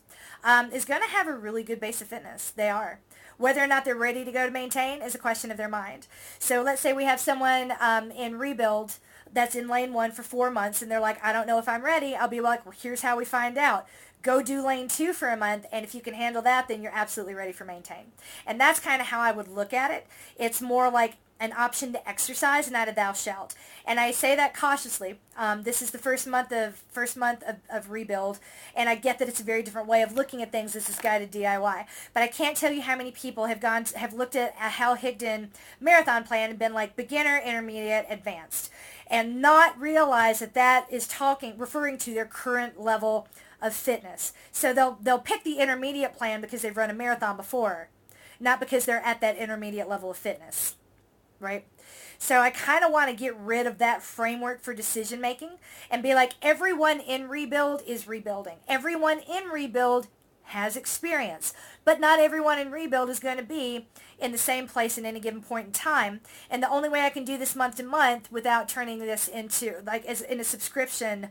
is going to have a really good base of fitness. They are. Whether or not they're ready to go to maintain is a question of their mind. So let's say we have someone in rebuild that's in lane 1 for 4 months, and they're like, I don't know if I'm ready. I'll be like, well, here's how we find out. Go do lane 2 for a month, and if you can handle that, then you're absolutely ready for maintain. And that's kind of how I would look at it. It's more like an option to exercise, not a thou shalt. And I say that cautiously. This is the first month of rebuild, and I get that it's a very different way of looking at things. This is guided DIY, but I can't tell you how many people have looked at a Hal Higdon marathon plan and been like beginner, intermediate, advanced, and not realize that that is referring to their current level of fitness. So they'll pick the intermediate plan because they've run a marathon before, not because they're at that intermediate level of fitness. Right? So I kind of want to get rid of that framework for decision making and be like, everyone in rebuild is rebuilding. Everyone in rebuild has experience, but not everyone in rebuild is going to be in the same place at any given point in time. And the only way I can do this month to month without turning this into like as in a subscription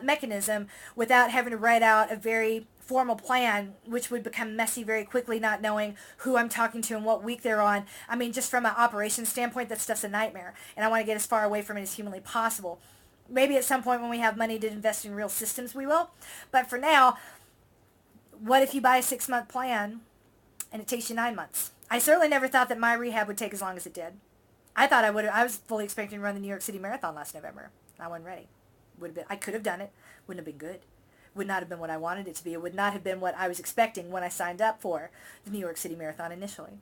mechanism, without having to write out a very formal plan, which would become messy very quickly, not knowing who I'm talking to and what week they're on. I mean, just from an operations standpoint, that stuff's a nightmare, and I want to get as far away from it as humanly possible. Maybe at some point when we have money to invest in real systems, we will. But for now, what if you buy a 6-month plan and it takes you 9 months? I certainly never thought that my rehab would take as long as it did. I was fully expecting to run the New York City Marathon last November. I wasn't ready. I could have done it. Wouldn't have been good. Would not have been what I wanted it to be. It would not have been what I was expecting when I signed up for the New York City Marathon initially.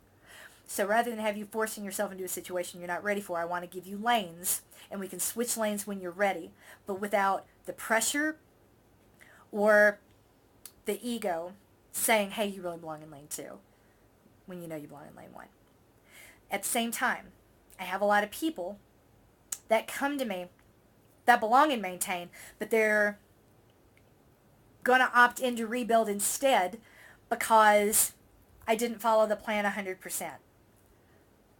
So rather than have you forcing yourself into a situation you're not ready for, I want to give you lanes, and we can switch lanes when you're ready, but without the pressure or the ego saying, hey, you really belong in lane 2, when you know you belong in lane 1. At the same time, I have a lot of people that come to me that belong in maintain, but they're going to opt into rebuild instead because I didn't follow the plan 100%. And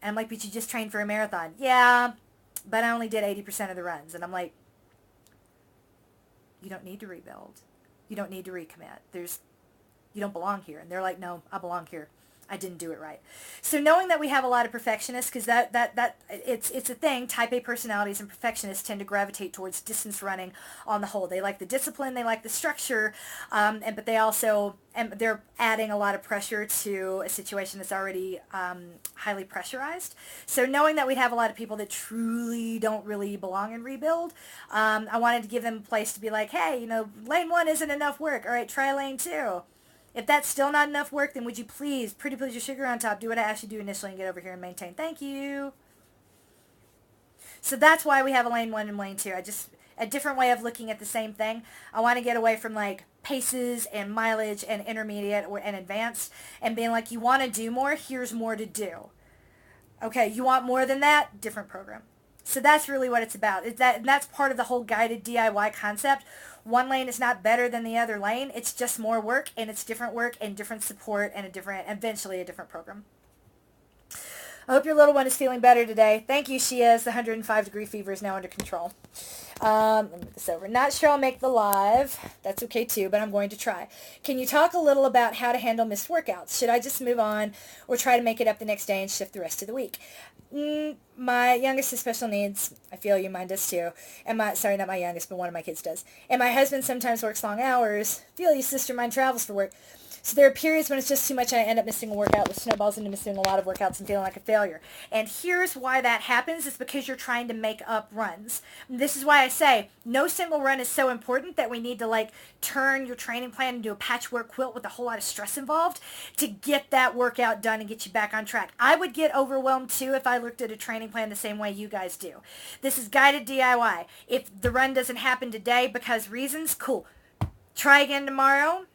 I'm like, but you just trained for a marathon. Yeah, but I only did 80% of the runs. And I'm like, you don't need to rebuild. You don't need to recommit. You don't belong here. And they're like, no, I belong here. I didn't do it right. So knowing that we have a lot of perfectionists, because it's a thing, type A personalities and perfectionists tend to gravitate towards distance running on the whole. They like the discipline, they like the structure, but they're adding a lot of pressure to a situation that's already highly pressurized. So knowing that we'd have a lot of people that truly don't really belong in rebuild, I wanted to give them a place to be like, hey, lane 1 isn't enough work. All right, try lane 2. If that's still not enough work, then would you please, pretty please your sugar on top, do what I asked you to do initially and get over here and maintain. Thank you. So that's why we have a lane 1 and lane 2. A different way of looking at the same thing. I want to get away from like paces and mileage and intermediate and advanced and being like, you want to do more? Here's more to do. Okay, you want more than that? Different program. So that's really what it's about. That's part of the whole guided DIY concept. One lane is not better than the other lane. It's just more work, and it's different work and different support and eventually a different program. I hope your little one is feeling better today. Thank you, she is. The 105-degree fever is now under control. Let me move this over. Not sure I'll make the live. That's okay too, but I'm going to try. Can you talk a little about how to handle missed workouts? Should I just move on or try to make it up the next day and shift the rest of the week? My youngest has special needs. I feel you, mine does too. And not my youngest, but one of my kids does. And my husband sometimes works long hours. Feel you, sister, mine travels for work. So there are periods when it's just too much and I end up missing a workout, which snowballs into missing a lot of workouts and feeling like a failure. And here's why that happens. It's because you're trying to make up runs. And this is why I say no single run is so important that we need to turn your training plan into a patchwork quilt with a whole lot of stress involved to get that workout done and get you back on track. I would get overwhelmed too if I looked at a training plan the same way you guys do. This is guided DIY. If the run doesn't happen today because reasons, cool. Try again tomorrow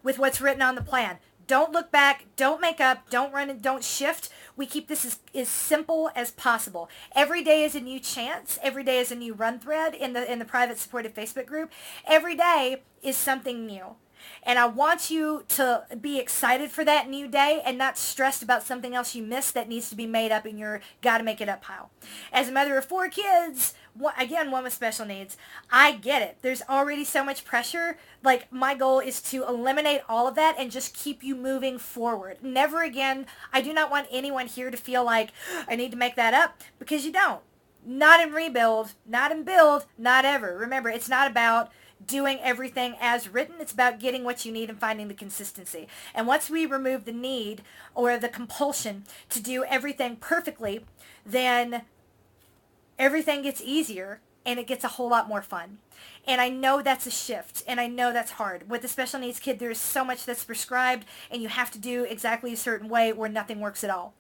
with what's written on the plan. Don't look back, don't make up, don't run and don't shift. We keep this as simple as possible. Every day is a new chance. Every day is a new run thread in the private supported Facebook group. Every day is something new. And I want you to be excited for that new day and not stressed about something else you missed that needs to be made up in your got to make it up pile. As a mother of 4 kids, again, one with special needs, I get it. There's already so much pressure. Like, my goal is to eliminate all of that and just keep you moving forward. Never again, I do not want anyone here to feel like I need to make that up, because you don't. Not in rebuild, not in build, not ever. Remember, it's not about doing everything as written. It's about getting what you need and finding the consistency. And once we remove the need or the compulsion to do everything perfectly, then everything gets easier and it gets a whole lot more fun. And I know that's a shift, and I know that's hard. With the special needs kid, there's so much that's prescribed, and you have to do exactly a certain way or nothing works at all.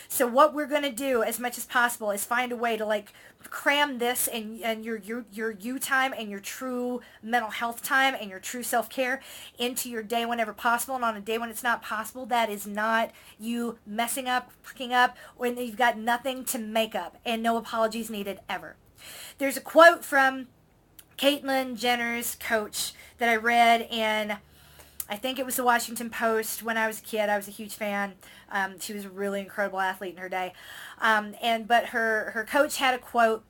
So what we're going to do as much as possible is find a way to, like, cram this and your you time and your true mental health time and your true self-care into your day whenever possible. And on a day when it's not possible, that is not you messing up, freaking up, when you've got nothing to make up, and no apologies needed ever. There's a quote from Caitlyn Jenner's coach that I read in, I think it was the Washington Post when I was a kid. I was a huge fan. She was a really incredible athlete in her day. But her coach had a quote,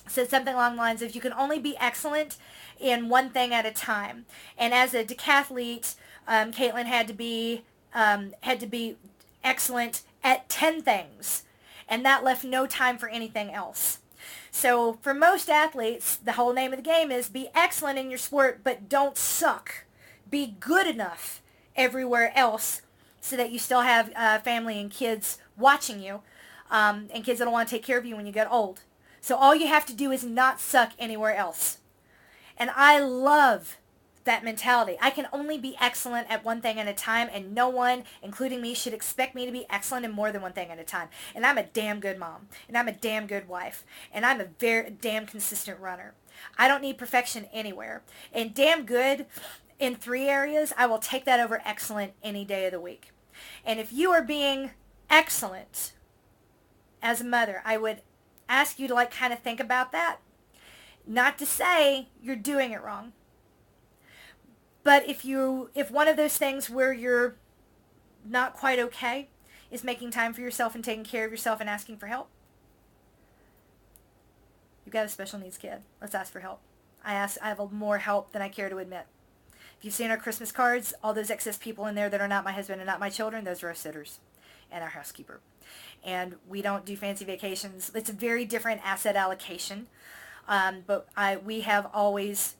said something along the lines of, you can only be excellent in one thing at a time. And as a decathlete, Caitlyn had to be excellent at 10 things. And that left no time for anything else. So for most athletes, the whole name of the game is be excellent in your sport, but don't suck. Be good enough everywhere else so that you still have family and kids watching you, and kids that don't want to take care of you when you get old. So all you have to do is not suck anywhere else. And I love that mentality. I can only be excellent at one thing at a time, and no one, including me, should expect me to be excellent in more than one thing at a time. And I'm a damn good mom, and I'm a damn good wife, and I'm a very damn consistent runner. I don't need perfection anywhere. And damn good in 3 areas, I will take that over excellent any day of the week. And if you are being excellent as a mother, I would ask you to, like, kind of think about that. Not to say you're doing it wrong. But if one of those things where you're not quite okay is making time for yourself and taking care of yourself and asking for help, you've got a special needs kid. Let's ask for help. I have more help than I care to admit. If you've seen our Christmas cards, all those excess people in there that are not my husband and not my children, those are our sitters and our housekeeper. And we don't do fancy vacations. It's a very different asset allocation. But we have always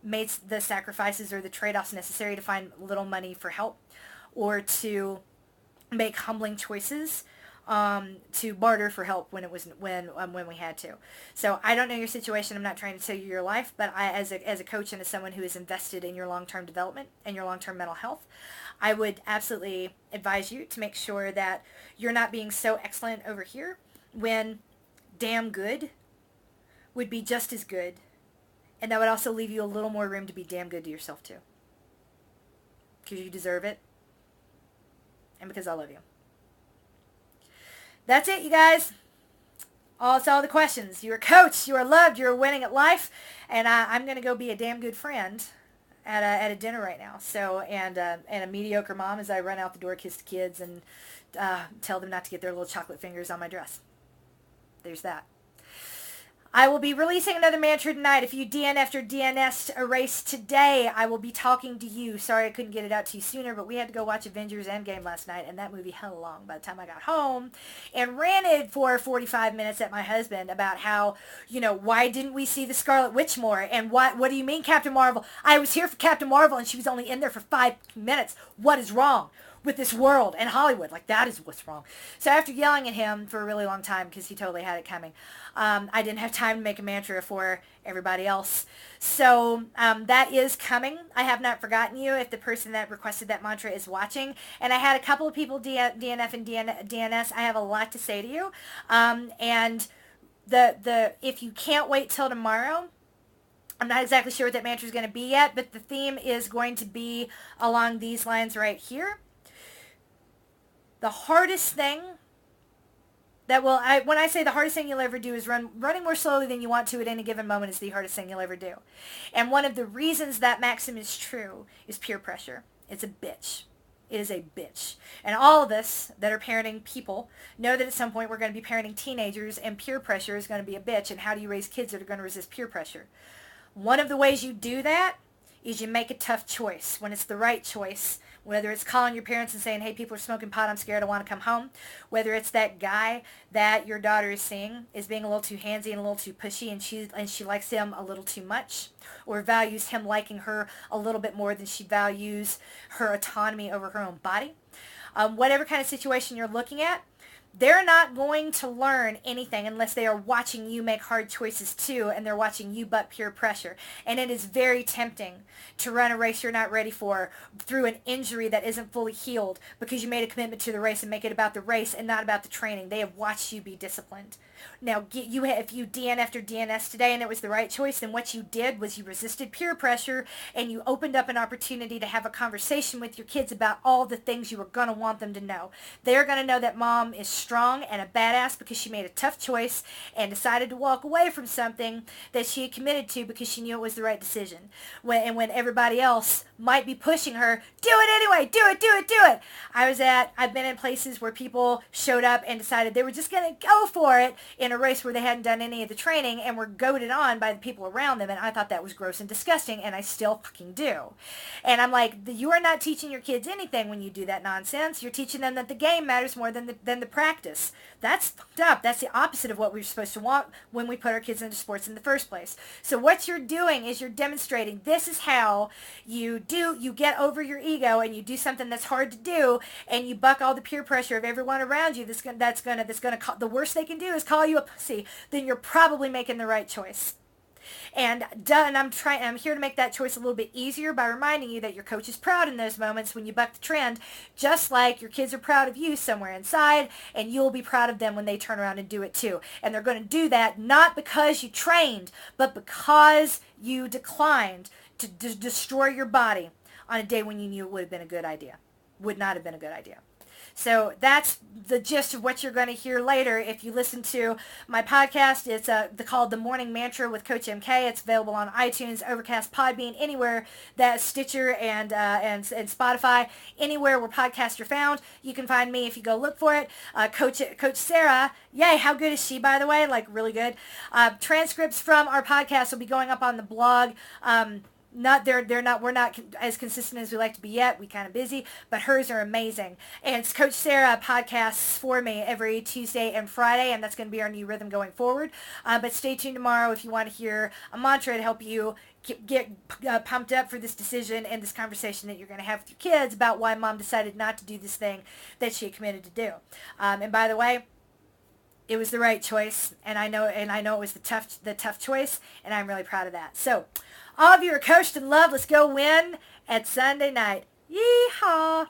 made the sacrifices or the trade-offs necessary to find little money for help, or to make humbling choices, to barter for help when we had to. So I don't know your situation. I'm not trying to tell you your life, but I, as a coach and as someone who is invested in your long-term development and your long-term mental health, I would absolutely advise you to make sure that you're not being so excellent over here when damn good would be just as good. And that would also leave you a little more room to be damn good to yourself too. Because you deserve it. And because I love you. That's it, you guys. That's all the questions. You're a coach. You are loved. You're winning at life. And I'm going to go be a damn good friend at a dinner right now. So, and a mediocre mom as I run out the door, kiss the kids, and tell them not to get their little chocolate fingers on my dress. There's that. I will be releasing another mantra tonight. If you DNF'd or DNS'd a race today, I will be talking to you. Sorry I couldn't get it out to you sooner, but we had to go watch Avengers Endgame last night, and that movie hella long by the time I got home, and ranted for 45 minutes at my husband about how, why didn't we see the Scarlet Witch more? And what do you mean, Captain Marvel? I was here for Captain Marvel, and she was only in there for 5 minutes. What is wrong with this world and Hollywood? Like, that is what's wrong. So after yelling at him for a really long time, because he totally had it coming, I didn't have time to make a mantra for everybody else. So that is coming. I have not forgotten you if the person that requested that mantra is watching. And I had a couple of people DNF and DNS. I have a lot to say to you. And if you can't wait till tomorrow, I'm not exactly sure what that mantra is going to be yet, but the theme is going to be along these lines right here. The hardest thing When I say the hardest thing you'll ever do is running more slowly than you want to at any given moment is the hardest thing you'll ever do. And one of the reasons that maxim is true is peer pressure. It's a bitch. It is a bitch. And all of us that are parenting people know that at some point we're going to be parenting teenagers, and peer pressure is going to be a bitch. And how do you raise kids that are going to resist peer pressure? One of the ways you do that is you make a tough choice when it's the right choice. Whether it's calling your parents and saying, hey, people are smoking pot, I'm scared, I want to come home. Whether it's that guy that your daughter is seeing is being a little too handsy and a little too pushy, and she likes him a little too much, or values him liking her a little bit more than she values her autonomy over her own body. Whatever kind of situation you're looking at, they're not going to learn anything unless they are watching you make hard choices too, and they're watching you butt peer pressure. And it is very tempting to run a race you're not ready for through an injury that isn't fully healed because you made a commitment to the race and make it about the race and not about the training. They have watched you be disciplined. Now, if you DNF'd or DNS today and it was the right choice, then what you did was you resisted peer pressure and you opened up an opportunity to have a conversation with your kids about all the things you were going to want them to know. They're going to know that mom is strong and a badass because she made a tough choice and decided to walk away from something that she had committed to because she knew it was the right decision. When everybody else might be pushing her, do it anyway, do it, do it, do it. I've been in places where people showed up and decided they were just going to go for it in a race where they hadn't done any of the training and were goaded on by the people around them, and I thought that was gross and disgusting, and I still fucking do. And I'm like, you are not teaching your kids anything when you do that nonsense. You're teaching them that the game matters more than the practice. That's fucked up. That's the opposite of what we're supposed to want when we put our kids into sports in the first place. So what you're doing is you're demonstrating this is how you get over your ego and you do something that's hard to do, and you buck all the peer pressure of everyone around you. The worst they can do is call you a pussy. Then you're probably making the right choice. And I'm here to make that choice a little bit easier by reminding you that your coach is proud in those moments when you buck the trend, just like your kids are proud of you somewhere inside, and you'll be proud of them when they turn around and do it too. And they're going to do that not because you trained, but because you declined to destroy your body on a day when you knew it would have been a good idea. Would not have been a good idea. So that's the gist of what you're going to hear later. If you listen to my podcast, it's called The Morning Mantra with Coach MK. It's available on iTunes, Overcast, Podbean, anywhere that Stitcher and Spotify, anywhere where podcasts are found. You can find me if you go look for it. Coach Sarah, yay, how good is she, by the way? Like, really good. Transcripts from our podcast will be going up on the blog. We're not as consistent as we like to be yet. We kind of busy, but hers are amazing. And Coach Sarah podcasts for me every Tuesday and Friday, and that's going to be our new rhythm going forward. But stay tuned tomorrow if you want to hear a mantra to help you get pumped up for this decision and this conversation that you're going to have with your kids about why mom decided not to do this thing that she had committed to do. And by the way, it was the right choice, and I know it was the tough choice, and I'm really proud of that. So, all of you are coached and loved. Let's go win at Sunday night. Yeehaw!